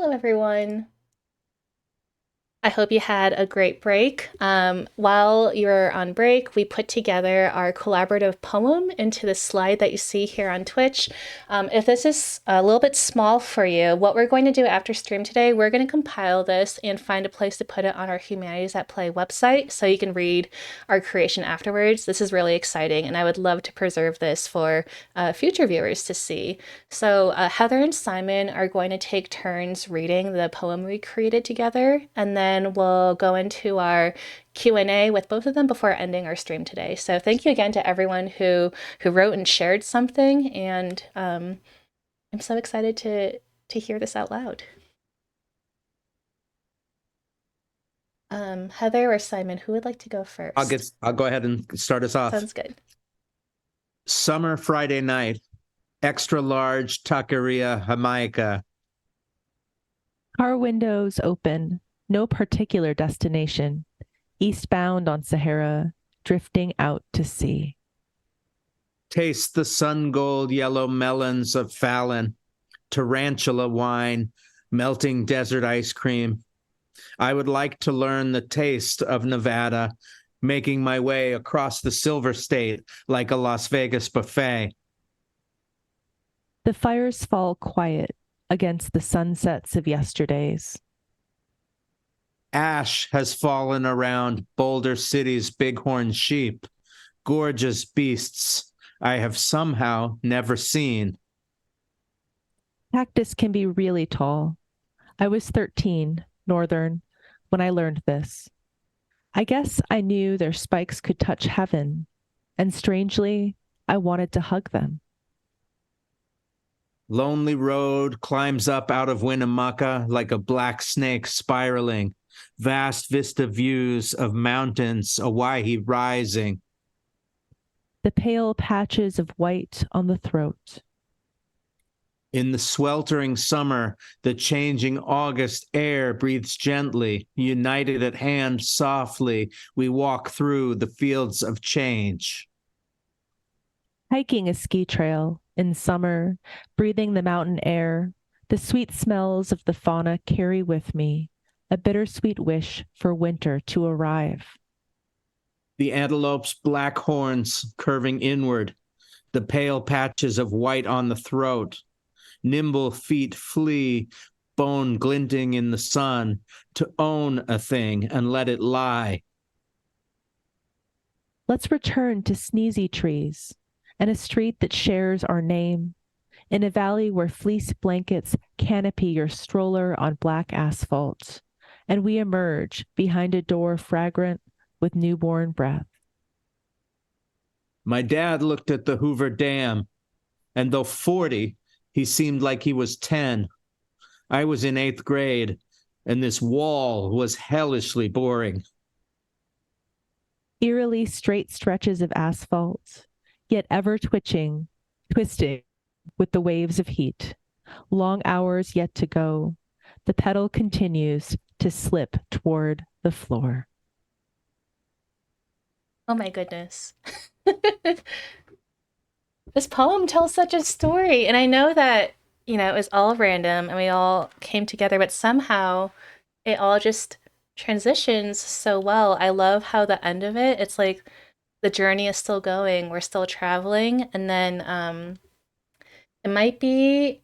Hello, everyone. I hope you had a great break. While you were on break, we put together our collaborative poem into the slide that you see here on Twitch. If this is a little bit small for you, what we're going to do after stream today, we're going to compile this and find a place to put it on our Humanities at Play website so you can read our creation afterwards. This is really exciting, and I would love to preserve this for future viewers to see. So Heather and Simon are going to take turns reading the poem we created together, and then we'll go into our Q&A with both of them before ending our stream today. So thank you again to everyone who wrote and shared something, and I'm so excited to hear this out loud. Heather or Simon, who would like to go first? I'll go ahead and start us off. Sounds good. Summer Friday night, extra large taqueria Jamaica. Car windows open, no particular destination, eastbound on Sahara, drifting out to sea. Taste the sun gold yellow melons of Fallon, tarantula wine, melting desert ice cream. I would like to learn the taste of Nevada, making my way across the Silver State like a Las Vegas buffet. The fires fall quiet against the sunsets of yesterdays. Ash has fallen around Boulder City's bighorn sheep, gorgeous beasts I have somehow never seen. Cactus can be really tall. I was 13, northern, when I learned this. I guess I knew their spikes could touch heaven, and strangely, I wanted to hug them. Lonely road climbs up out of Winnemucca like a black snake spiraling. Vast vista views of mountains, Hawaii rising. The pale patches of white on the throat. In the sweltering summer, the changing August air breathes gently. United at hand softly, we walk through the fields of change. Hiking a ski trail in summer, breathing the mountain air, the sweet smells of the fauna carry with me a bittersweet wish for winter to arrive. The antelope's black horns curving inward, the pale patches of white on the throat. Nimble feet flee, bone glinting in the sun, to own a thing and let it lie. Let's return to sneezy trees and a street that shares our name, in a valley where fleece blankets canopy your stroller on black asphalt, and we emerge behind a door fragrant with newborn breath. My dad looked at the Hoover Dam, and though 40, he seemed like he was 10. I was in 8th grade, and this wall was hellishly boring. Eerily straight stretches of asphalt, yet ever twisting with the waves of heat. Long hours yet to go. The pedal continues to slip toward the floor. Oh my goodness. This poem tells such a story. And I know that, it was all random and we all came together, but somehow it all just transitions so well. I love how the end of it, it's like the journey is still going, we're still traveling, and then it might be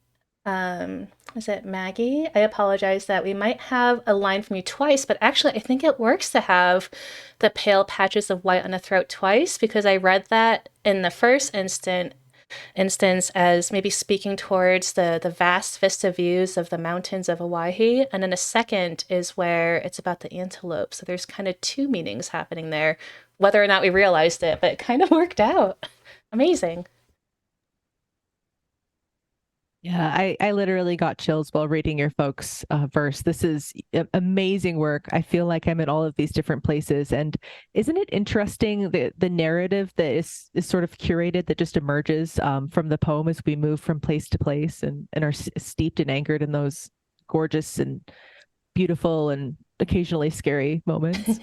is it Maggie? I apologize that we might have a line from you twice, but actually I think it works to have the pale patches of white on the throat twice, because I read that in the first instance as maybe speaking towards the vast vista views of the mountains of Hawaii, and then the second is where it's about the antelope. So there's kind of two meanings happening there, whether or not we realized it, but it kind of worked out. Amazing. Yeah, I literally got chills while reading your folks' verse. This is amazing work. I feel like I'm in all of these different places. And isn't it interesting the narrative that is sort of curated that just emerges from the poem as we move from place to place and are steeped and anchored in those gorgeous and beautiful and occasionally scary moments?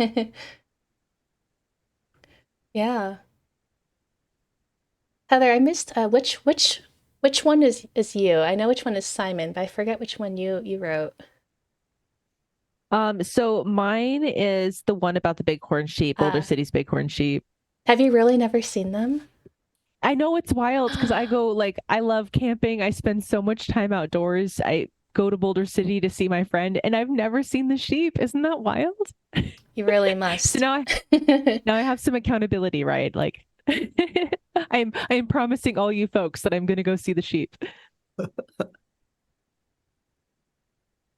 Yeah. Heather, I missed which Which one is you? I know which one is Simon, but I forget which one you wrote. So mine is the one about the bighorn sheep, Boulder Uh, City's bighorn sheep. have you really never seen them? I know it's wild because I go like I love camping. I spend so much time outdoors. I go to Boulder City to see my friend, and I've never seen the sheep. Isn't that wild? You really So must. now I have some accountability, right? Like I'm promising all you folks that I'm going to go see the sheep.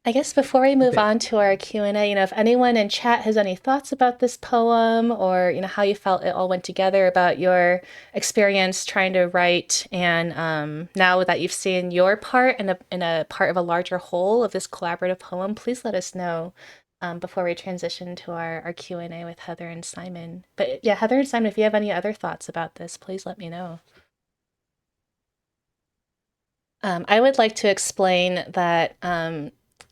I guess before we move Okay. on to our Q&A, if anyone in chat has any thoughts about this poem or, how you felt it all went together about your experience trying to write and now that you've seen your part in a part of a larger whole of this collaborative poem, please let us know before we transition to our Q&A with Heather and Simon. But yeah, Heather and Simon, if you have any other thoughts about this, please let me know. I would like to explain that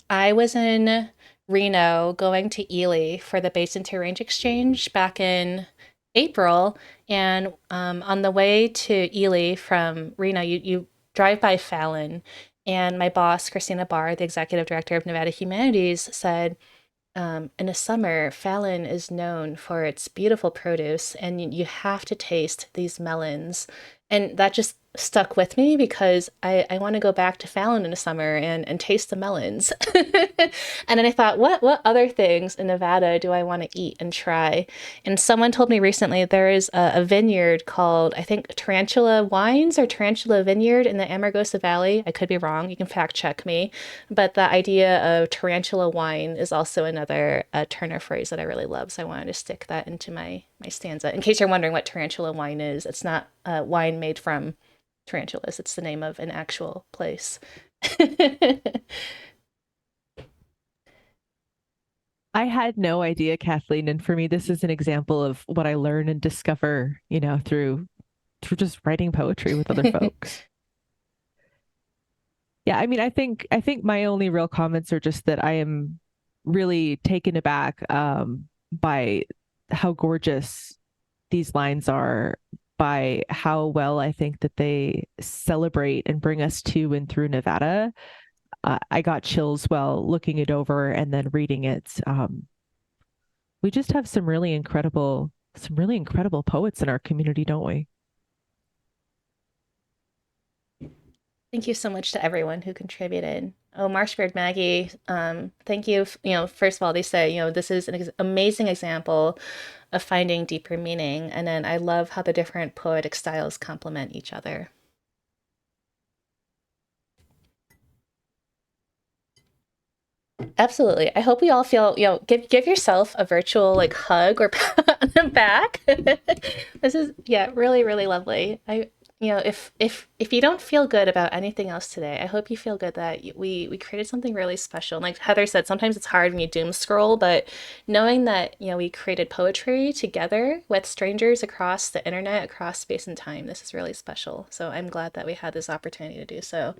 I was in Reno going to Ely for the Basin to Range Exchange back in April. And on the way to Ely from Reno, you drive by Fallon. And my boss, Christina Barr, the executive director of Nevada Humanities, said, in the summer, Fallon is known for its beautiful produce, and you have to taste these melons. And that just stuck with me because I want to go back to Fallon in the summer and taste the melons. And then I thought, what other things in Nevada do I want to eat and try? And someone told me recently there is a vineyard called, I think, Tarantula Wines or Tarantula Vineyard in the Amargosa Valley. I could be wrong. You can fact check me. But the idea of tarantula wine is also another Turner phrase that I really love. So I wanted to stick that into my stanza. In case you're wondering what tarantula wine is, it's not wine made from tarantulas. It's the name of an actual place. I had no idea, Kathleen, and for me, this is an example of what I learn and discover, through just writing poetry with other folks. Yeah, I mean, I think my only real comments are just that I am really taken aback by how gorgeous these lines are, by how well I think that they celebrate and bring us to and through Nevada. I got chills while looking it over and then reading it. We just have some really incredible poets in our community, don't we? Thank you so much to everyone who contributed. Oh, Marshbeard Maggie, thank you. First of all, they say, this is an amazing example of finding deeper meaning. And then I love how the different poetic styles complement each other. Absolutely. I hope we all feel, give yourself a virtual like hug or pat on the back. This is, yeah, really, really lovely. If you don't feel good about anything else today, I hope you feel good that we created something really special. And like Heather said, sometimes it's hard when you doom scroll, but knowing that, we created poetry together with strangers across the internet, across space and time, this is really special. So I'm glad that we had this opportunity to do so.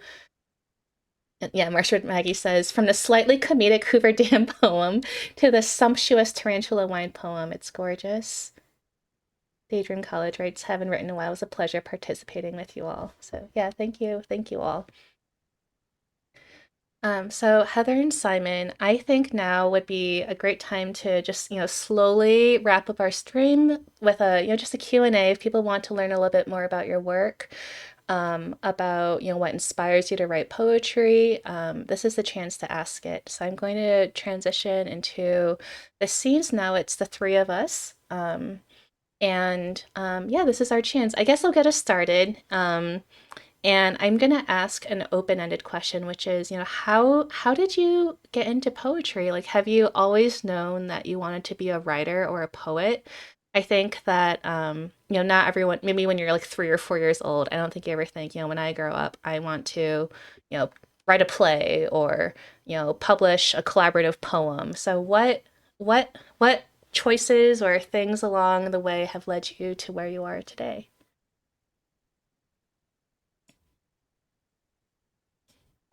And yeah, Marshwood Maggie says, from the slightly comedic Hoover Dam poem to the sumptuous tarantula wine poem, it's gorgeous. Daydream College writes, haven't written in a while. It was a pleasure participating with you all. So yeah, thank you. Thank you all. So Heather and Simon, I think now would be a great time to just, slowly wrap up our stream with just a Q&A if people want to learn a little bit more about your work, about, what inspires you to write poetry. This is the chance to ask it. So I'm going to transition into the scenes now. It's the three of us. Yeah, this is our chance. I guess I'll get us started. And I'm gonna ask an open-ended question, which is, how did you get into poetry? Like, have you always known that you wanted to be a writer or a poet? I think that not everyone, maybe when you're like 3 or 4 years old, I don't think you ever think, when I grow up, I want to, write a play or, publish a collaborative poem. So what choices or things along the way have led you to where you are today?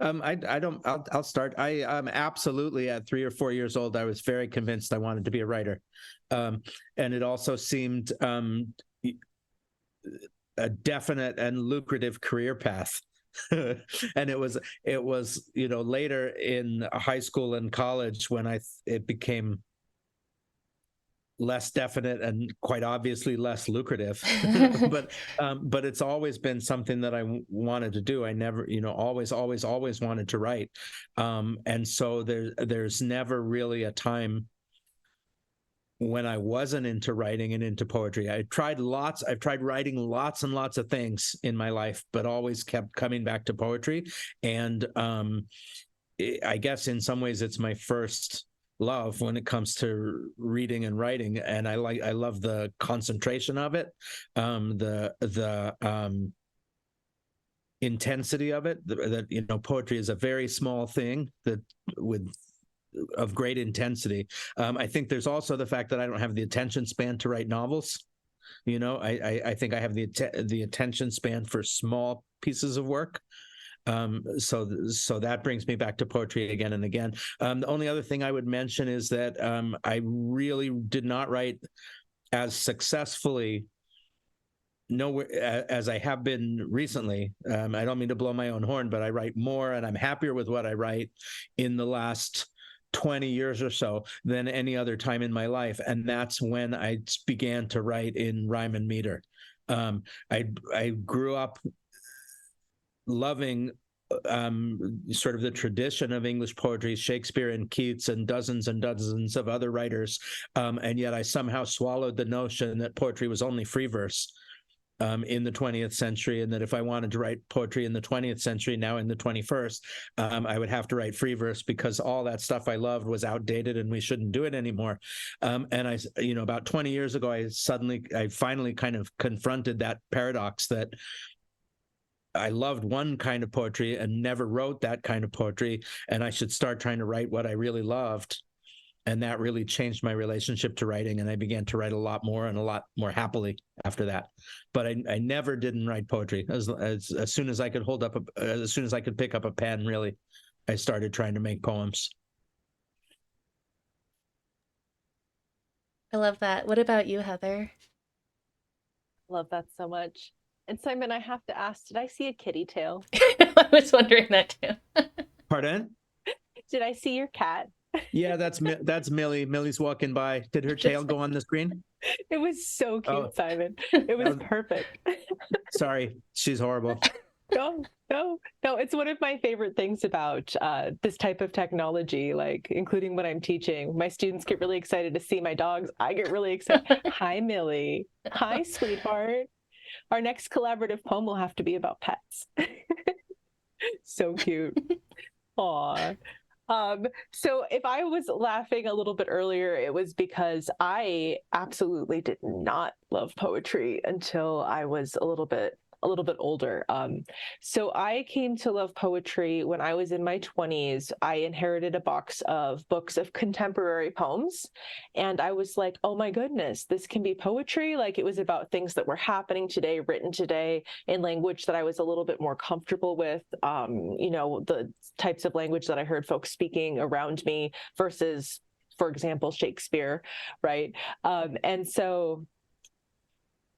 I don't. I'll start. I absolutely at 3 or 4 years old, I was very convinced I wanted to be a writer, and it also seemed a definite and lucrative career path. And it was, later in high school and college when it became less definite and quite obviously less lucrative. But it's always been something that I wanted to do. I never, always wanted to write. And so there's never really a time when I wasn't into writing and into poetry. I've tried writing lots and lots of things in my life, but always kept coming back to poetry. And I guess in some ways it's my first love when it comes to reading and writing. And I love the concentration of it, the intensity of it. That poetry is a very small thing of great intensity. I think there's also the fact that I don't have the attention span to write novels. I think I have the attention span for small pieces of work. So that brings me back to poetry again and again. The only other thing I would mention is that I really did not write as successfully as I have been recently. I don't mean to blow my own horn, but I write more and I'm happier with what I write in the last 20 years or so than any other time in my life. And that's when I began to write in rhyme and meter. I grew up loving sort of the tradition of English poetry, Shakespeare and Keats and dozens of other writers. And yet I somehow swallowed the notion that poetry was only free verse in the 20th century, and that if I wanted to write poetry in the 20th century, now in the 21st, I would have to write free verse because all that stuff I loved was outdated and we shouldn't do it anymore. And I, about 20 years ago, I finally kind of confronted that paradox that I loved one kind of poetry and never wrote that kind of poetry, and I should start trying to write what I really loved. And that really changed my relationship to writing, and I began to write a lot more and a lot more happily after that. But I never didn't write poetry. As soon as I could as soon as I could pick up a pen, really, I started trying to make poems. I love that. What about you, Heather? Love that so much. And Simon, I have to ask, did I see a kitty tail? I was wondering that too. Pardon? Did I see your cat? Yeah, that's Millie. Millie's walking by. Did her tail go on the screen? It was so cute, Simon. It was perfect. Sorry, she's horrible. No. It's one of my favorite things about this type of technology, like including when I'm teaching. My students get really excited to see my dogs. I get really excited. Hi, Millie. Hi, sweetheart. Our next collaborative poem will have to be about pets. So cute. Aw. So if I was laughing a little bit earlier, it was because I absolutely did not love poetry until I was a little bit older. So I came to love poetry when I was in my 20s. I inherited a box of books of contemporary poems, and I was like, oh my goodness, this can be poetry. Like, it was about things that were happening today, written today in language that I was a little bit more comfortable with, the types of language that I heard folks speaking around me versus, for example, Shakespeare, right? And so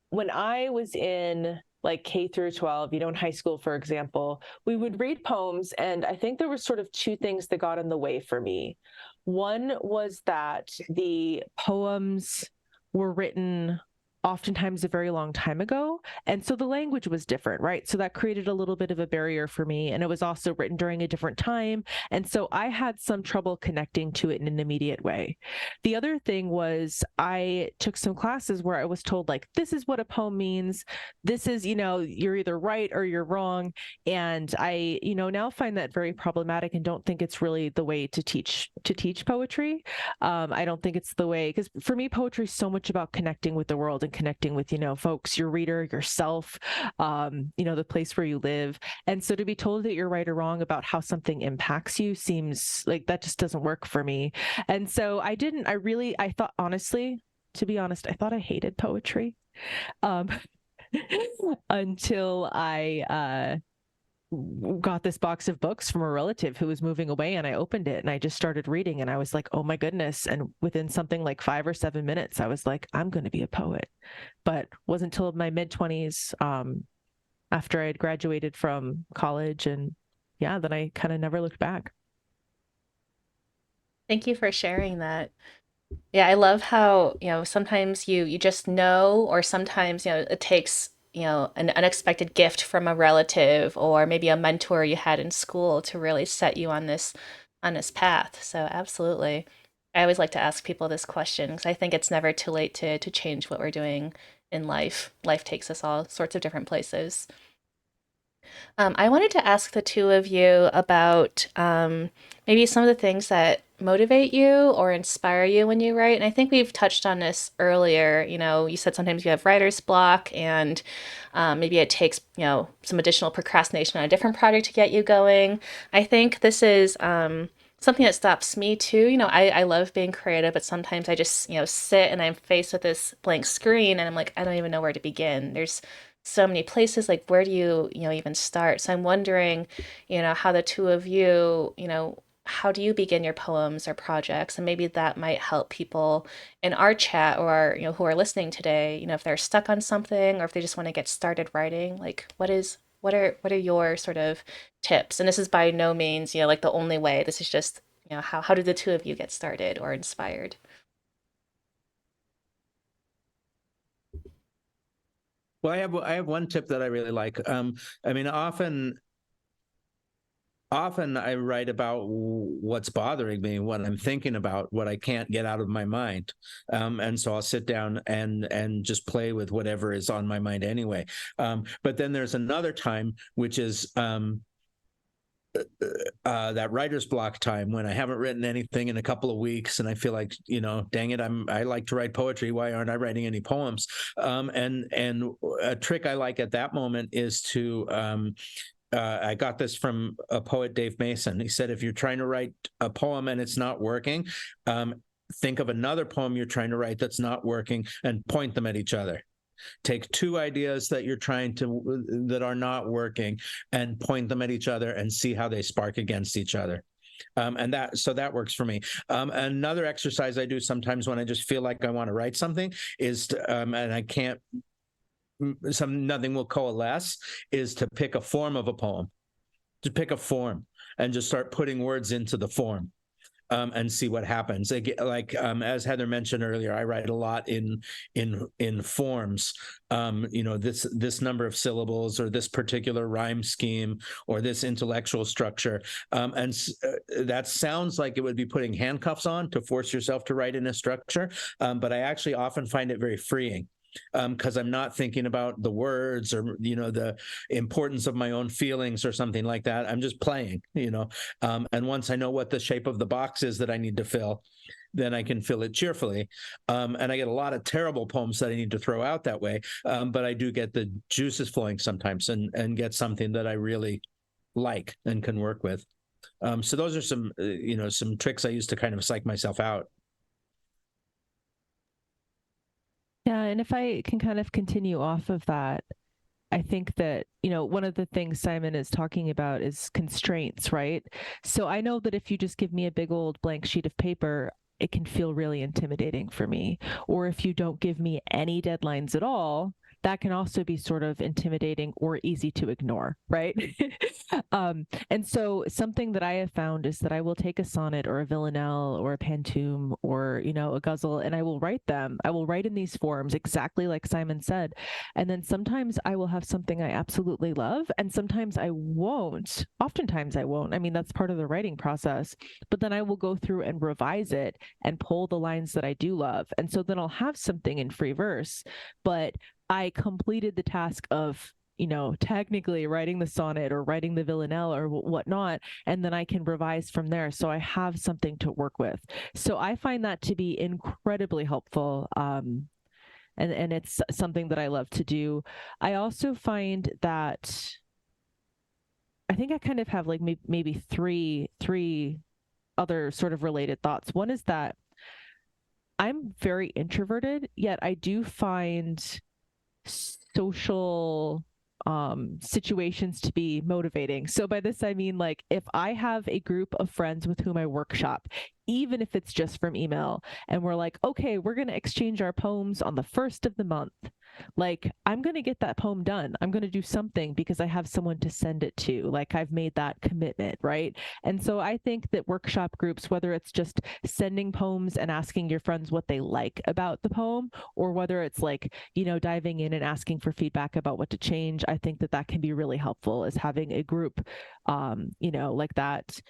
when I was in like K through 12, in high school, for example, we would read poems. And I think there were sort of two things that got in the way for me. One was that the poems were written oftentimes a very long time ago. And so the language was different, right? So that created a little bit of a barrier for me. And it was also written during a different time. And so I had some trouble connecting to it in an immediate way. The other thing was I took some classes where I was told, like, this is what a poem means. This is, you're either right or you're wrong. And I, now find that very problematic and don't think it's really the way to teach poetry. I don't think it's the way, because for me, poetry is so much about connecting with the world and connecting with, folks, your reader, yourself, the place where you live. And so to be told that you're right or wrong about how something impacts you seems like that just doesn't work for me. And so I thought, honestly, to be honest, I thought I hated poetry until I got this box of books from a relative who was moving away, and I opened it and I just started reading, and I was like, oh my goodness. And within something like 5 or 7 minutes, I was like, I'm going to be a poet. But it wasn't until my mid-20s after I had graduated from college. And yeah, then I kind of never looked back. Thank you for sharing that. Yeah, I love how, sometimes you just know, or sometimes, it takes, an unexpected gift from a relative or maybe a mentor you had in school to really set you on this path. So absolutely. I always like to ask people this question because I think it's never too late to change what we're doing in life. Life takes us all sorts of different places. I wanted to ask the two of you about maybe some of the things that motivate you or inspire you when you write. And I think we've touched on this earlier. You said sometimes you have writer's block, and maybe it takes, some additional procrastination on a different project to get you going. I think this is something that stops me too. I love being creative, but sometimes I just, sit and I'm faced with this blank screen and I'm like, I don't even know where to begin. There's so many places, like where do you, even start? So I'm wondering, how the two of you, how do you begin your poems or projects? And maybe that might help people in our chat or, who are listening today, if they're stuck on something or if they just want to get started writing, like what are your sort of tips? And this is by no means, like the only way. This is just, how did the two of you get started or inspired? Well, I have one tip that I really like. I mean, often I write about what's bothering me, what I'm thinking about, what I can't get out of my mind, and so I'll sit down and just play with whatever is on my mind anyway. But then there's another time, which is that writer's block time when I haven't written anything in a couple of weeks, and I feel like, dang it, I like to write poetry. Why aren't I writing any poems? And a trick I like at that moment is to I got this from a poet, Dave Mason. He said, if you're trying to write a poem and it's not working, think of another poem you're trying to write that's not working and point them at each other. Take two ideas that that are not working and point them at each other and see how they spark against each other. And that works for me. Another exercise I do sometimes when I just feel like I want to write something is and I can't, nothing will coalesce, is to pick a form of a poem, to pick a form and just start putting words into the form. And see what happens. As Heather mentioned earlier, I write a lot in forms. This number of syllables, or this particular rhyme scheme, or this intellectual structure, and that sounds like it would be putting handcuffs on to force yourself to write in a structure. But I actually often find it very freeing, because I'm not thinking about the words or the importance of my own feelings or something like that. I'm just playing, and once I know what the shape of the box is that I need to fill, then I can fill it cheerfully. And I get a lot of terrible poems that I need to throw out that way, but I do get the juices flowing sometimes and get something that I really like and can work with. So those are some tricks I use to kind of psych myself out. Yeah, and if I can kind of continue off of that, I think that, one of the things Simon is talking about is constraints, right? So I know that if you just give me a big old blank sheet of paper, it can feel really intimidating for me. Or if you don't give me any deadlines at all, that can also be sort of intimidating or easy to ignore, right? And so something that I have found is that I will take a sonnet or a villanelle or a pantoum or, a ghazal, and I will write them. I will write in these forms exactly like Simon said. And then sometimes I will have something I absolutely love, and sometimes I won't. Oftentimes I won't. I mean, that's part of the writing process. But then I will go through and revise it and pull the lines that I do love. And so then I'll have something in free verse, but I completed the task of, technically writing the sonnet or writing the villanelle or whatnot, and then I can revise from there. So I have something to work with. So I find that to be incredibly helpful. And it's something that I love to do. I also find that I think I kind of have like maybe three other sort of related thoughts. One is that I'm very introverted, yet I do find social situations to be motivating. So by this, I mean, like, if I have a group of friends with whom I workshop, even if it's just from email, and we're like, okay, we're going to exchange our poems on the first of the month. like I'm going to get that poem done. I'm going to do something because I have someone to send it to. Like I've made that commitment, right? And so I think that workshop groups, whether it's just sending poems and asking your friends what they like about the poem, or whether it's like, diving in and asking for feedback about what to change, I think that that can be really helpful, is having a group, like that.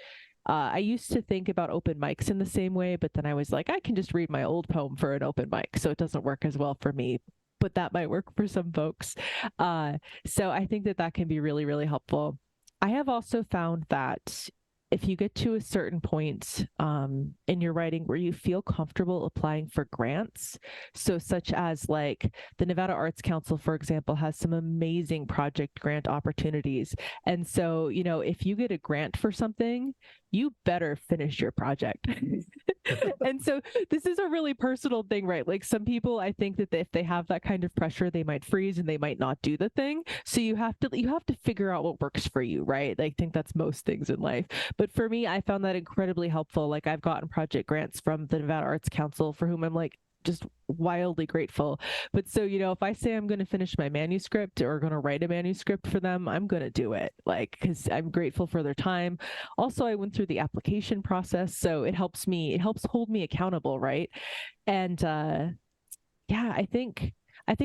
I used to think about open mics in the same way, but then I was like, I can just read my old poem for an open mic, so it doesn't work as well for me. But that might work for some folks. So I think that that can be really, really helpful. I have also found that if you get to a certain point in your writing where you feel comfortable applying for grants, so such as like the Nevada Arts Council, for example, has some amazing project grant opportunities. And so, if you get a grant for something, you better finish your project. And so this is a really personal thing, right? Like some people, I think that if they have that kind of pressure, they might freeze and they might not do the thing. So you have to figure out what works for you, right? I think that's most things in life. But for me, I found that incredibly helpful. Like I've gotten project grants from the Nevada Arts Council, for whom I'm like just wildly grateful. But so, if I say I'm going to finish my manuscript or going to write a manuscript for them, I'm going to do it, like, because I'm grateful for their time. Also, I went through the application process, so it helps hold me accountable, right? And yeah, I think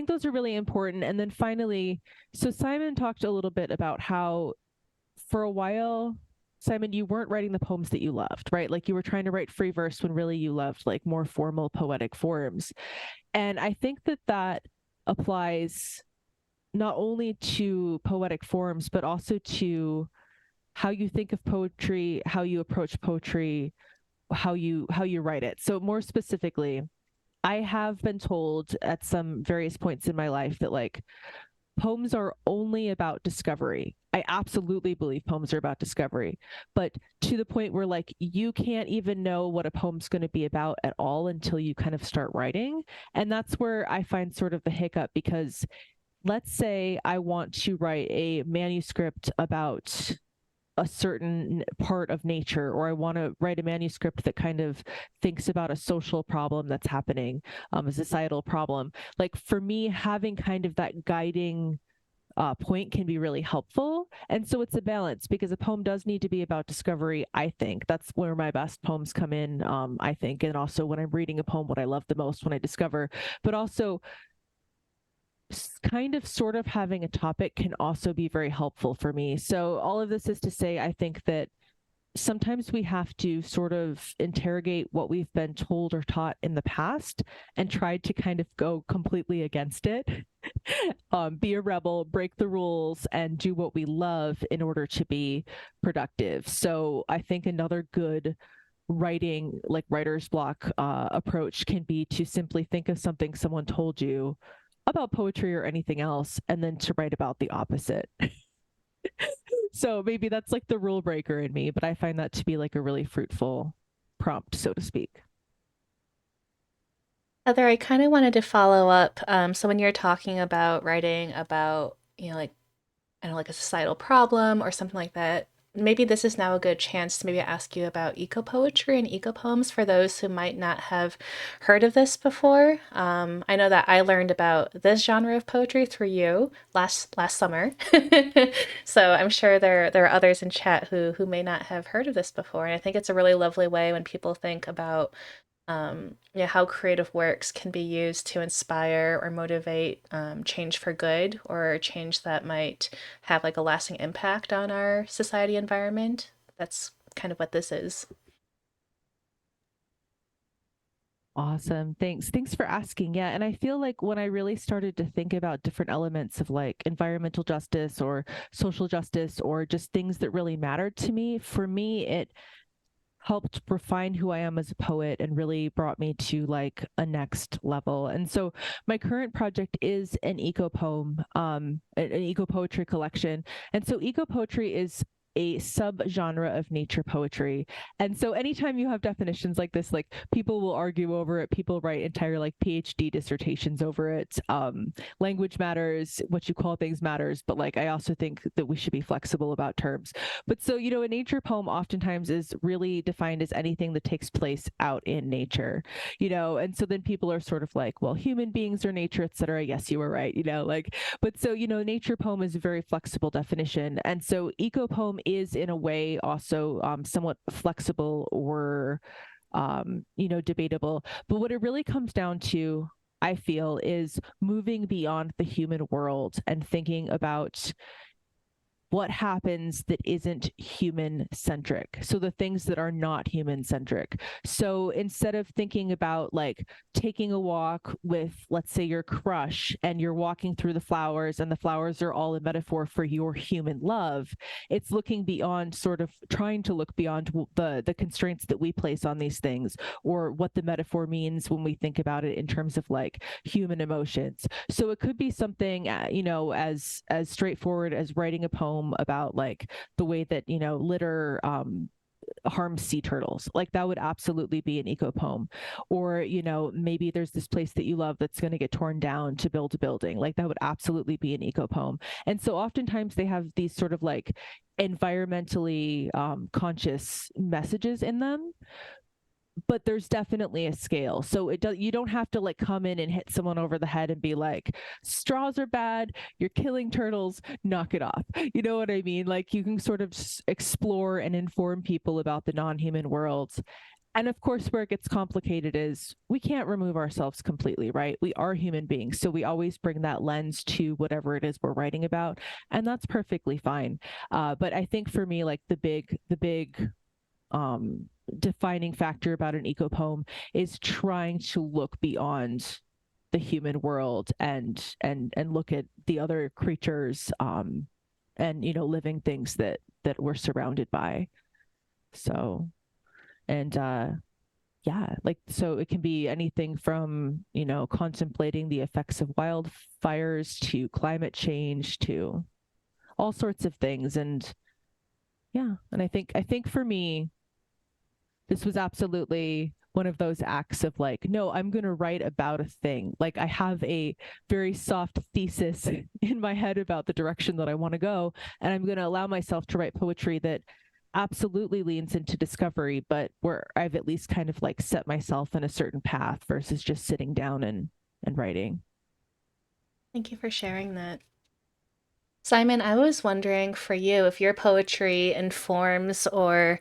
those are really important. And then finally, so Simon talked a little bit about how for a while, Simon, you weren't writing the poems that you loved, right? Like you were trying to write free verse when really you loved like more formal poetic forms. And I think that that applies not only to poetic forms, but also to how you think of poetry, how you approach poetry, how you write it. So more specifically, I have been told at some various points in my life that like poems are only about discovery. I absolutely believe poems are about discovery, but to the point where like you can't even know what a poem's going to be about at all until you kind of start writing. And that's where I find sort of the hiccup, because let's say I want to write a manuscript about a certain part of nature, or I want to write a manuscript that kind of thinks about a social problem that's happening, a societal problem. Like for me, having kind of that guiding point can be really helpful. And so it's a balance, because a poem does need to be about discovery. I think that's where my best poems come in, I think. And also when I'm reading a poem, what I love the most when I discover, but also kind of sort of having a topic can also be very helpful for me. So all of this is to say, I think that sometimes we have to sort of interrogate what we've been told or taught in the past and try to kind of go completely against it, be a rebel, break the rules, and do what we love in order to be productive. So I think another good writing, like writer's block approach, can be to simply think of something someone told you about poetry or anything else, and then to write about the opposite. So maybe that's like the rule breaker in me, but I find that to be like a really fruitful prompt, so to speak. Heather, I kind of wanted to follow up. So when you're talking about writing about, like, I don't know, like a societal problem or something like that, maybe this is now a good chance to maybe ask you about eco-poetry and eco-poems for those who might not have heard of this before. I know that I learned about this genre of poetry through you last summer. So I'm sure there are others in chat who may not have heard of this before. And I think it's a really lovely way when people think about how creative works can be used to inspire or motivate change for good, or change that might have like a lasting impact on our society environment. That's kind of what this is. Awesome. Thanks for asking. Yeah. And I feel like when I really started to think about different elements of like environmental justice or social justice, or just things that really mattered to me, for me, it helped refine who I am as a poet and really brought me to like a next level. And so my current project is an eco poem, an eco poetry collection. And so eco poetry is a subgenre of nature poetry. And so anytime you have definitions like this, like people will argue over it, people write entire like PhD dissertations over it. Language matters, what you call things matters, but like I also think that we should be flexible about terms. But so, a nature poem oftentimes is really defined as anything that takes place out in nature, and so then people are sort of like, well, human beings are nature, et cetera. Yes, you were right, but so, nature poem is a very flexible definition. And so ecopoem is in a way also somewhat flexible or, debatable. But what it really comes down to, I feel, is moving beyond the human world and thinking about what happens that isn't human centric. So the things that are not human centric. So instead of thinking about like taking a walk with, let's say, your crush, and you're walking through the flowers and the flowers are all a metaphor for your human love, it's looking beyond, sort of trying to look beyond the constraints that we place on these things, or what the metaphor means when we think about it in terms of like human emotions. So it could be something, as straightforward as writing a poem about like the way that litter harms sea turtles. Like that would absolutely be an eco poem. Or maybe there's this place that you love that's going to get torn down to build a building. Like that would absolutely be an eco poem. And so oftentimes they have these sort of like environmentally conscious messages in them, but there's definitely a scale. So you don't have to like come in and hit someone over the head and be like, straws are bad, you're killing turtles, knock it off. You know what I mean? Like you can sort of explore and inform people about the non-human worlds. And of course, where it gets complicated is we can't remove ourselves completely, right? We are human beings. So we always bring that lens to whatever it is we're writing about. And that's perfectly fine. But I think for me, like the big defining factor about an eco poem is trying to look beyond the human world and look at the other creatures and living things that we're surrounded by. So and yeah, like so it can be anything from contemplating the effects of wildfires to climate change to all sorts of things. And yeah, and I think for me, this was absolutely one of those acts of like, no, I'm going to write about a thing. Like I have a very soft thesis in my head about the direction that I want to go. And I'm going to allow myself to write poetry that absolutely leans into discovery, but where I've at least kind of like set myself in a certain path versus just sitting down and writing. Thank you for sharing that. Simon, I was wondering for you if your poetry informs or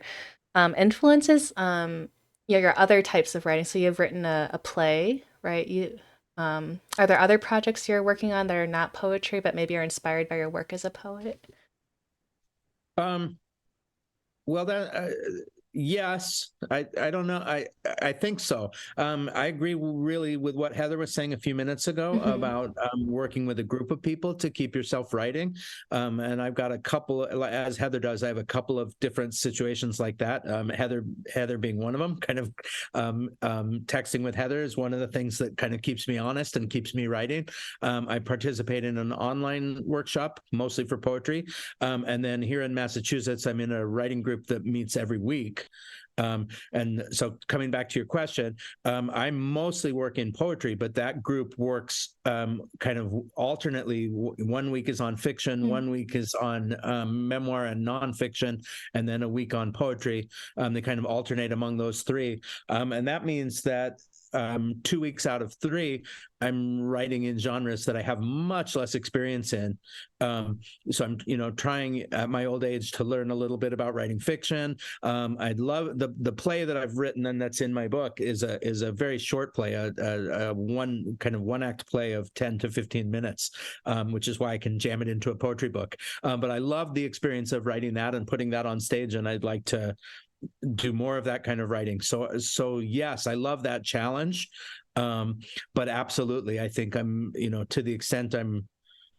influences your other types of writing. So you've written a play, right? Are there other projects you're working on that are not poetry, but maybe are inspired by your work as a poet? Well, yes, I don't know. I think so. I agree really with what Heather was saying a few minutes ago about working with a group of people to keep yourself writing. And I've got a couple, as Heather does, I have a couple of different situations like that. Heather being one of them. Kind of texting with Heather is one of the things that kind of keeps me honest and keeps me writing. I participate in an online workshop, mostly for poetry. And then here in Massachusetts, I'm in a writing group that meets every week. And so coming back to your question, I mostly work in poetry, but that group works kind of alternately. 1 week is on fiction, 1 week is on memoir and nonfiction, and then a week on poetry. They kind of alternate among those three. And that means that 2 weeks out of 3, I'm writing in genres that I have much less experience in. So I'm, trying at my old age to learn a little bit about writing fiction. I'd love the play that I've written and that's in my book is a very short play, a one act play of 10 to 15 minutes, which is why I can jam it into a poetry book. But I love the experience of writing that and putting that on stage, and I'd like to do more of that kind of writing. So yes, I love that challenge. But absolutely, I think I'm, to the extent I'm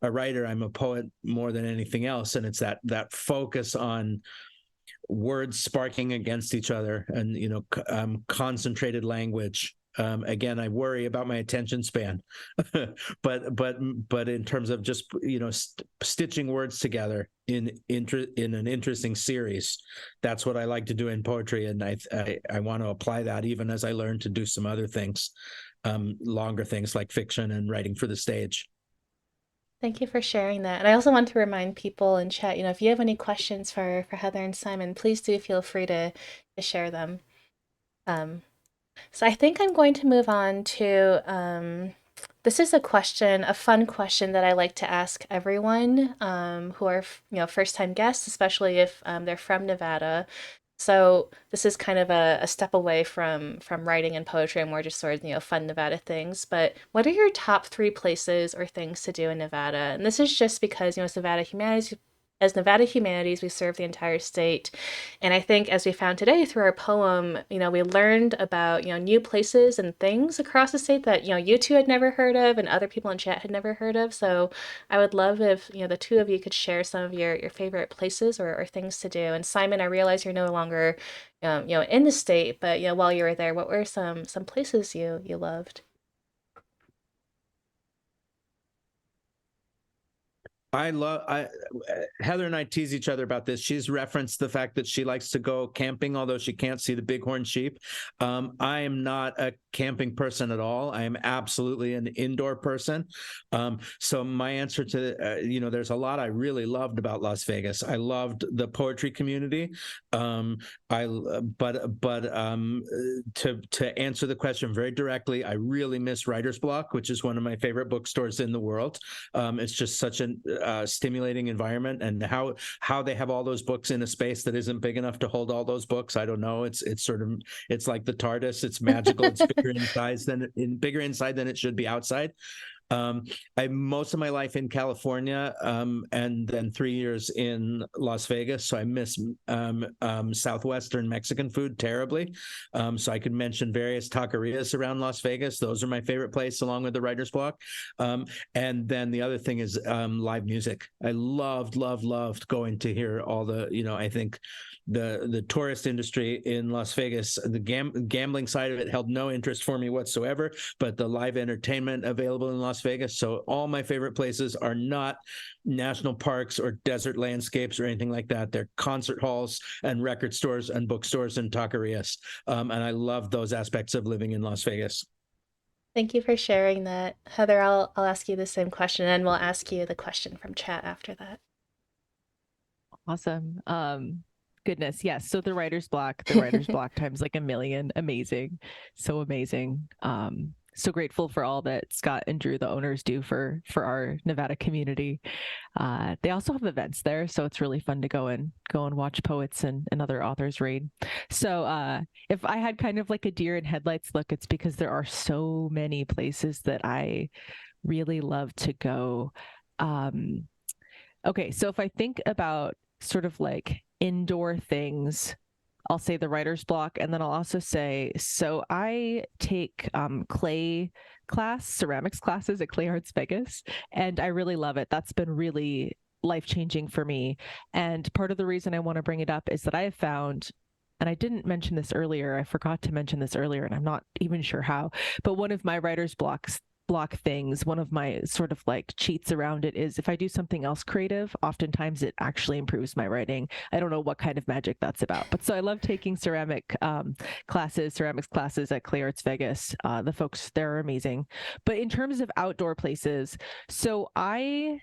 a writer, I'm a poet more than anything else. And it's that focus on words sparking against each other and, concentrated language. Again, I worry about my attention span, but in terms of just stitching words together in an interesting series, that's what I like to do in poetry, and I want to apply that even as I learn to do some other things, longer things like fiction and writing for the stage. Thank you for sharing that. And I also want to remind people in chat, if you have any questions for Heather and Simon, please do feel free to share them. So I think I'm going to move on to this is a fun question that I like to ask everyone who are first-time guests, especially if they're from Nevada. So this is kind of a step away from writing and poetry and more just sort of fun Nevada things. But what are your top 3 places or things to do in Nevada? And this is just because it's Nevada Humanities. As Nevada Humanities, we serve the entire state. And I think as we found today through our poem, we learned about, new places and things across the state that, you two had never heard of and other people in chat had never heard of. So I would love if, the two of you could share some of your favorite places or things to do. And Simon, I realize you're no longer, in the state, but, while you were there, what were some places you loved? Heather and I tease each other about this. She's referenced the fact that she likes to go camping, although she can't see the bighorn sheep. I am not a camping person at all. I am absolutely an indoor person. So my answer to, there's a lot I really loved about Las Vegas. I loved the poetry community. To answer the question very directly, I really miss Writer's Block, which is one of my favorite bookstores in the world. It's just such an stimulating environment, and how they have all those books in a space that isn't big enough to hold all those books. I don't know. It's like the TARDIS. It's magical. It's bigger inside than it should be outside. I most of my life in California, and then 3 years in Las Vegas. So I miss Southwestern Mexican food terribly. So I could mention various taquerias around Las Vegas. Those are my favorite place, along with the Writer's Block. And then the other thing is live music. I loved going to hear all the, I think the tourist industry in Las Vegas, the gambling side of it held no interest for me whatsoever, but the live entertainment available in Las Vegas. So all my favorite places are not national parks or desert landscapes or anything like that. They're concert halls and record stores and bookstores and taquerias. And I love those aspects of living in Las Vegas. Thank you for sharing that. Heather, I'll ask you the same question, and we'll ask you the question from chat after that. Awesome. Goodness, yes. So the writer's block times like a million. Amazing. So amazing. So grateful for all that Scott and Drew, the owners, do for our Nevada community. They also have events there, so it's really fun to go and watch poets and other authors read. So if I had kind of like a deer in headlights look, it's because there are so many places that I really love to go. Okay, so if I think about sort of like indoor things, I'll say the writer's block, and then I'll also say, so I take ceramics classes at Clay Arts Vegas, and I really love it. That's been really life-changing for me. And part of the reason I want to bring it up is that I have found, and I didn't mention this earlier, I forgot to mention this earlier, and I'm not even sure how, but one of my writer's block things, one of my sort of like cheats around it is if I do something else creative, oftentimes it actually improves my writing. I don't know what kind of magic that's about, but so I love taking ceramics classes at Clay Arts Vegas. The folks there are amazing. But in terms of outdoor places, so I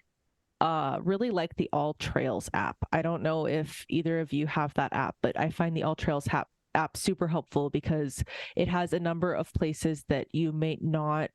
really like the All Trails app. I don't know if either of you have that app, but I find the All Trails app super helpful because it has a number of places that you may not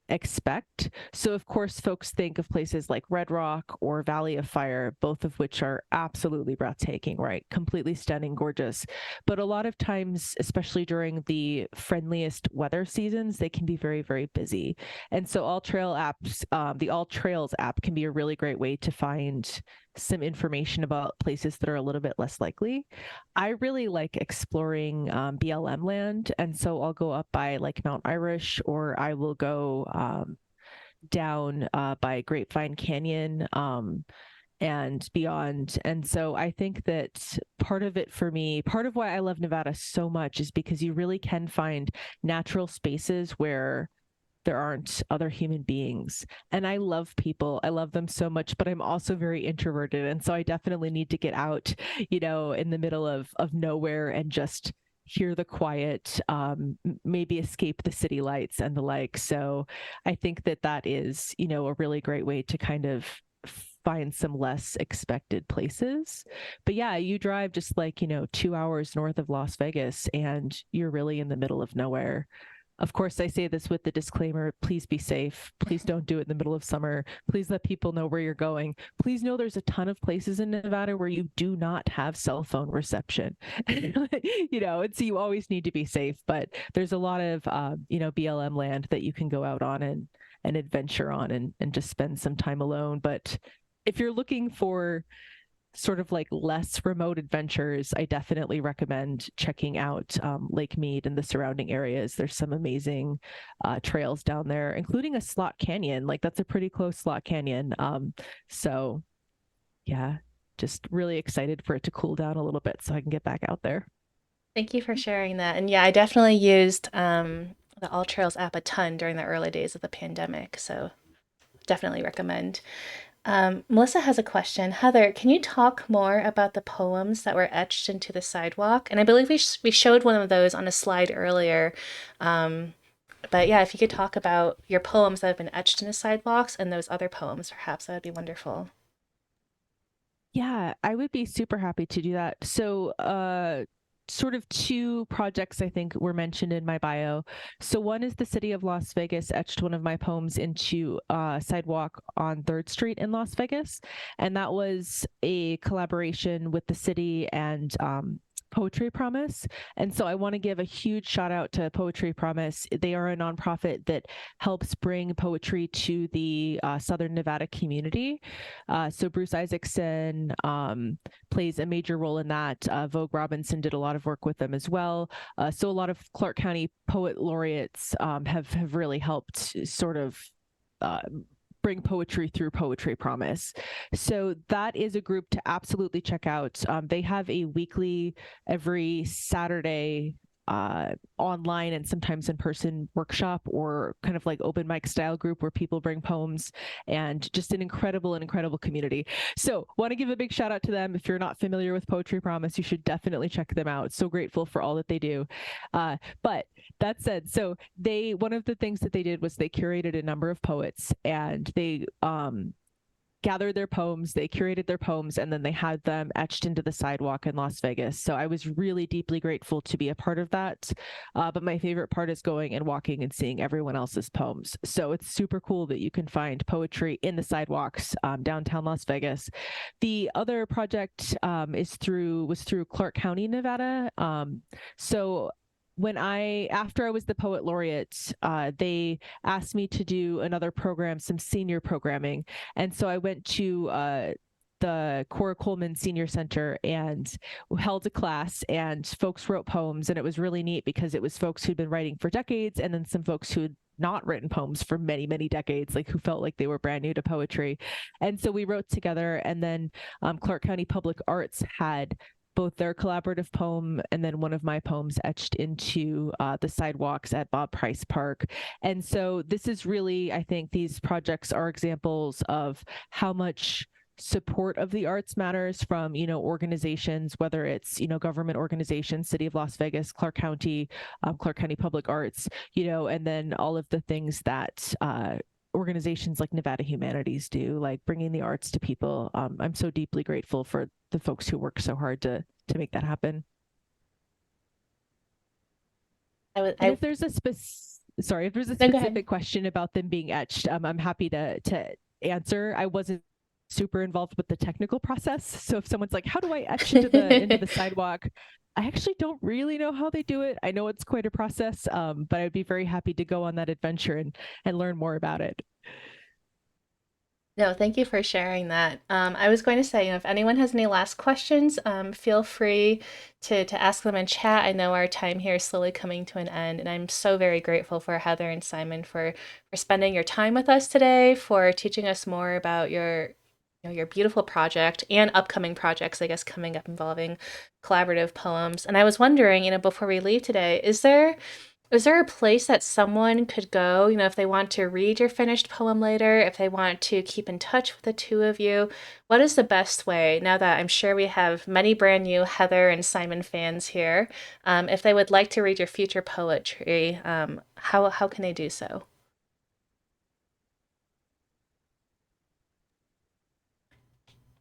expect. So of course, folks think of places like Red Rock or Valley of Fire, both of which are absolutely breathtaking, right? Completely stunning, gorgeous. But a lot of times, especially during the friendliest weather seasons, they can be very, very busy. And so the All Trails app can be a really great way to find some information about places that are a little bit less likely. I really like exploring BLM land, and so I'll go up by like Mount Irish, or I will go down by Grapevine Canyon, and beyond. And so I think that part of it for me, part of why I love Nevada so much is because you really can find natural spaces where there aren't other human beings. And I love people. I love them so much, but I'm also very introverted. And so I definitely need to get out, in the middle of nowhere and just hear the quiet, maybe escape the city lights and the like. So I think that that is, a really great way to kind of find some less expected places. But yeah, you drive just like, 2 hours north of Las Vegas and you're really in the middle of nowhere. Of course, I say this with the disclaimer, please be safe. Please don't do it in the middle of summer. Please let people know where you're going. Please know there's a ton of places in Nevada where you do not have cell phone reception. And so you always need to be safe, but there's a lot of, BLM land that you can go out on and adventure on and just spend some time alone. But if you're looking for sort of like less remote adventures, I definitely recommend checking out Lake Mead and the surrounding areas. There's some amazing trails down there, including a slot canyon. Like that's a pretty close slot canyon. So yeah, just really excited for it to cool down a little bit so I can get back out there. Thank you for sharing that. And yeah, I definitely used the All Trails app a ton during the early days of the pandemic. So definitely recommend. Melissa has a question. Heather, can you talk more about the poems that were etched into the sidewalk? And I believe we showed one of those on a slide earlier. Um, but yeah, if you could talk about your poems that have been etched into sidewalks and those other poems, perhaps that would be wonderful. Yeah, I would be super happy to do that. So, sort of two projects I think were mentioned in my bio. So one is the city of Las Vegas etched one of my poems into a sidewalk on 3rd Street in Las Vegas. And that was a collaboration with the city and Poetry Promise. And so I want to give a huge shout out to Poetry Promise. They are a nonprofit that helps bring poetry to the Southern Nevada community. So Bruce Isaacson plays a major role in that. Vogue Robinson did a lot of work with them as well. So a lot of Clark County poet laureates have really helped sort of bring poetry through Poetry Promise. So that is a group to absolutely check out. They have a weekly, every Saturday, online and sometimes in person workshop or kind of like open mic style group where people bring poems, and just an incredible community. So want to give a big shout out to them. If you're not familiar with Poetry Promise, you should definitely check them out. So grateful for all that they do. But that said, so one of the things that they did was they curated a number of poets, and they gathered their poems, they curated their poems, and then they had them etched into the sidewalk in Las Vegas. So I was really deeply grateful to be a part of that. But my favorite part is going and walking and seeing everyone else's poems. So it's super cool that you can find poetry in the sidewalks downtown Las Vegas. The other project was through Clark County, Nevada. So after I was the poet laureate, they asked me to do another program, some senior programming. And so I went to the Cora Coleman Senior Center and held a class, and folks wrote poems. And it was really neat because it was folks who'd been writing for decades, and then some folks who'd not written poems for many, many decades, like who felt like they were brand new to poetry. And so we wrote together, and then Clark County Public Arts had both their collaborative poem and then one of my poems etched into the sidewalks at Bob Price Park. And so this is really, I think these projects are examples of how much support of the arts matters from, organizations, whether it's, government organizations, City of Las Vegas, Clark County Public Arts, and then all of the things that organizations like Nevada Humanities do, like bringing the arts to people. I'm so deeply grateful for the folks who work so hard to make that happen. If there's a specific question about them being etched, I'm happy to answer. I wasn't super involved with the technical process, so if someone's like, "How do I etch into the sidewalk?" I actually don't really know how they do it. I know it's quite a process, but I'd be very happy to go on that adventure and learn more about it. No, thank you for sharing that. I was going to say, if anyone has any last questions, feel free to ask them in chat. I know our time here is slowly coming to an end, and I'm so very grateful for Heather and Simon for spending your time with us today, for teaching us more about your your beautiful project and upcoming projects, I guess, coming up involving collaborative poems. And I was wondering, before we leave today, is there a place that someone could go, if they want to read your finished poem later, if they want to keep in touch with the two of you? What is the best way, now that I'm sure we have many brand new Heather and Simon fans here, if they would like to read your future poetry, how can they do so?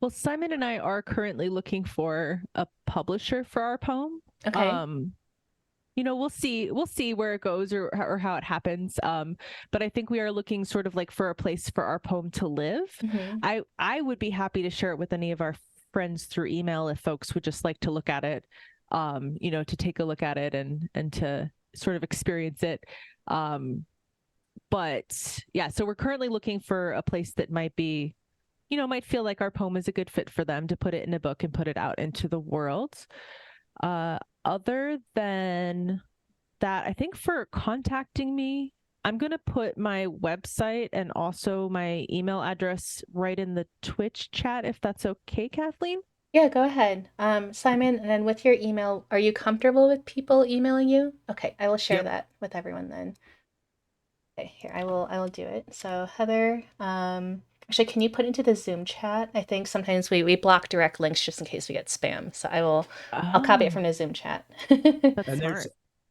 Well, Simon and I are currently looking for a publisher for our poem. Okay. We'll see where it goes or how it happens. But I think we are looking sort of like for a place for our poem to live. Mm-hmm. I would be happy to share it with any of our friends through email if folks would just like to look at it, to take a look at it and to sort of experience it. But yeah, so we're currently looking for a place that might feel like our poem is a good fit for them to put it in a book and put it out into the world. Other than that, I think for contacting me, I'm going to put my website and also my email address right in the Twitch chat, if that's okay, Kathleen. Yeah, go ahead. Simon, and then with your email, are you comfortable with people emailing you? Okay, I will share Yep. that with everyone then. Okay, here, I will do it. So Heather, actually, can you put into the Zoom chat? I think sometimes we block direct links just in case we get spam. So I'll copy it Oh, from the Zoom chat. that's And there's, smart.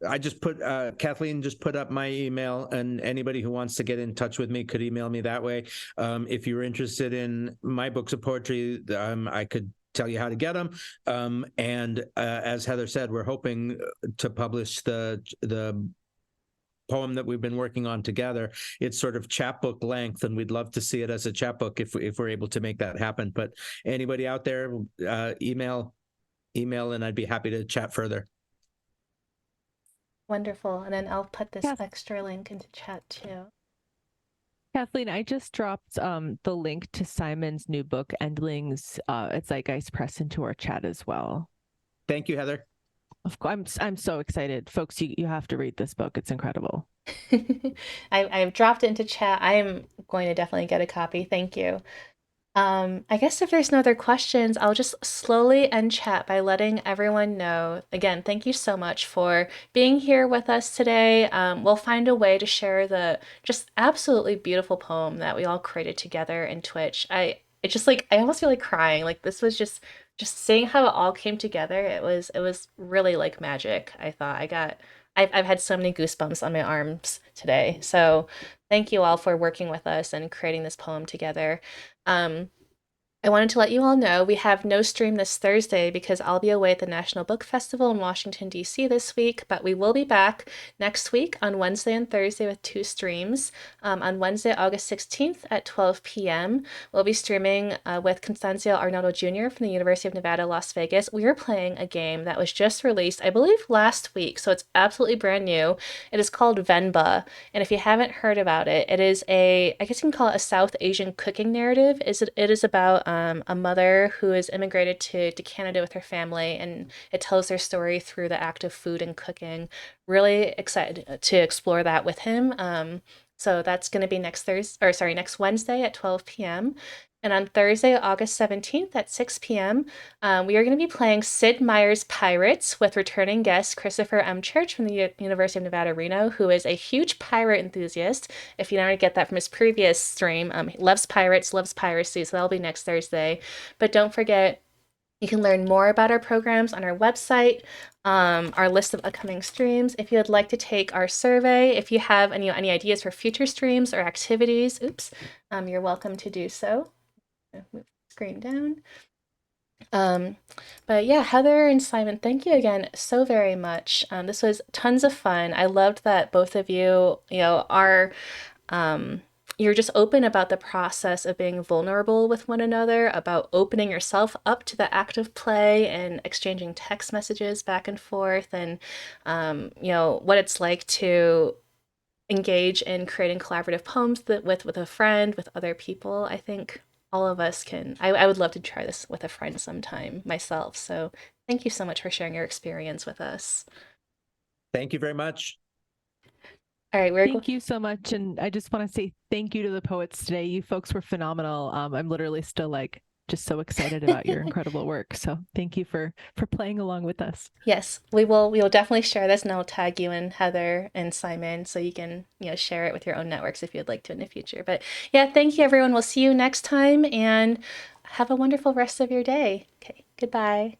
I just put, Kathleen just put up my email, and anybody who wants to get in touch with me could email me that way. If you're interested in my books of poetry, I could tell you how to get them. And as Heather said, we're hoping to publish the poem that we've been working on together. It's sort of chapbook length, and we'd love to see it as a chapbook if we're able to make that happen. But anybody out there, email, and I'd be happy to chat further. Wonderful. And then I'll put this Kath- extra link into chat too. Kathleen, I just dropped the link to Simon's new book, Endlings, at Zeitgeist Press, into our chat as well. Thank you, Heather. Of course, I'm so excited, folks. You have to read this book. It's incredible. I've dropped it into chat. I am going to definitely get a copy. Thank you. I guess if there's no other questions, I'll just slowly end chat by letting everyone know. Again, thank you so much for being here with us today. We'll find a way to share the just absolutely beautiful poem that we all created together in Twitch. It's just like I almost feel like crying. Like this was just seeing how it all came together. It was really like magic. I thought I've had so many goosebumps on my arms today. So thank you all for working with us and creating this poem together. Um, I wanted to let you all know we have no stream this Thursday because I'll be away at the National Book Festival in Washington, D.C. this week, but we will be back next week on Wednesday and Thursday with 2 streams. On Wednesday, August 16th at 12 p.m., we'll be streaming with Constancio Arnaldo Jr. from the University of Nevada, Las Vegas. We are playing a game that was just released, I believe, last week, so it's absolutely brand new. It is called Venba, and if you haven't heard about it, it is I guess you can call it a South Asian cooking narrative. It is about a mother who is immigrated to Canada with her family, and it tells their story through the act of food and cooking. Really excited to explore that with him. So that's going to be next Wednesday at 12 p.m. And on Thursday, August 17th at 6 p.m., we are going to be playing Sid Meier's Pirates with returning guest Christopher M. Church from the University of Nevada, Reno, who is a huge pirate enthusiast. If you don't get that from his previous stream, he loves pirates, loves piracy, so that'll be next Thursday. But don't forget, you can learn more about our programs on our website, our list of upcoming streams. If you would like to take our survey, if you have any ideas for future streams or activities, you're welcome to do so. Move the screen down. But yeah, Heather and Simon, thank you again so very much. This was tons of fun. I loved that both of you, are you're just open about the process of being vulnerable with one another, about opening yourself up to the act of play and exchanging text messages back and forth, and what it's like to engage in creating collaborative poems with a friend, with other people. I think all of us can. I would love to try this with a friend sometime myself. So thank you so much for sharing your experience with us. Thank you very much. All right, Thank you so much. And I just want to say thank you to the poets today. You folks were phenomenal. I'm literally still like just so excited about your incredible work. So thank you for playing along with us. Yes, we will. We will definitely share this, and I'll tag you and Heather and Simon so you can, share it with your own networks if you'd like to in the future. But yeah, thank you, everyone. We'll see you next time, and have a wonderful rest of your day. Okay, goodbye.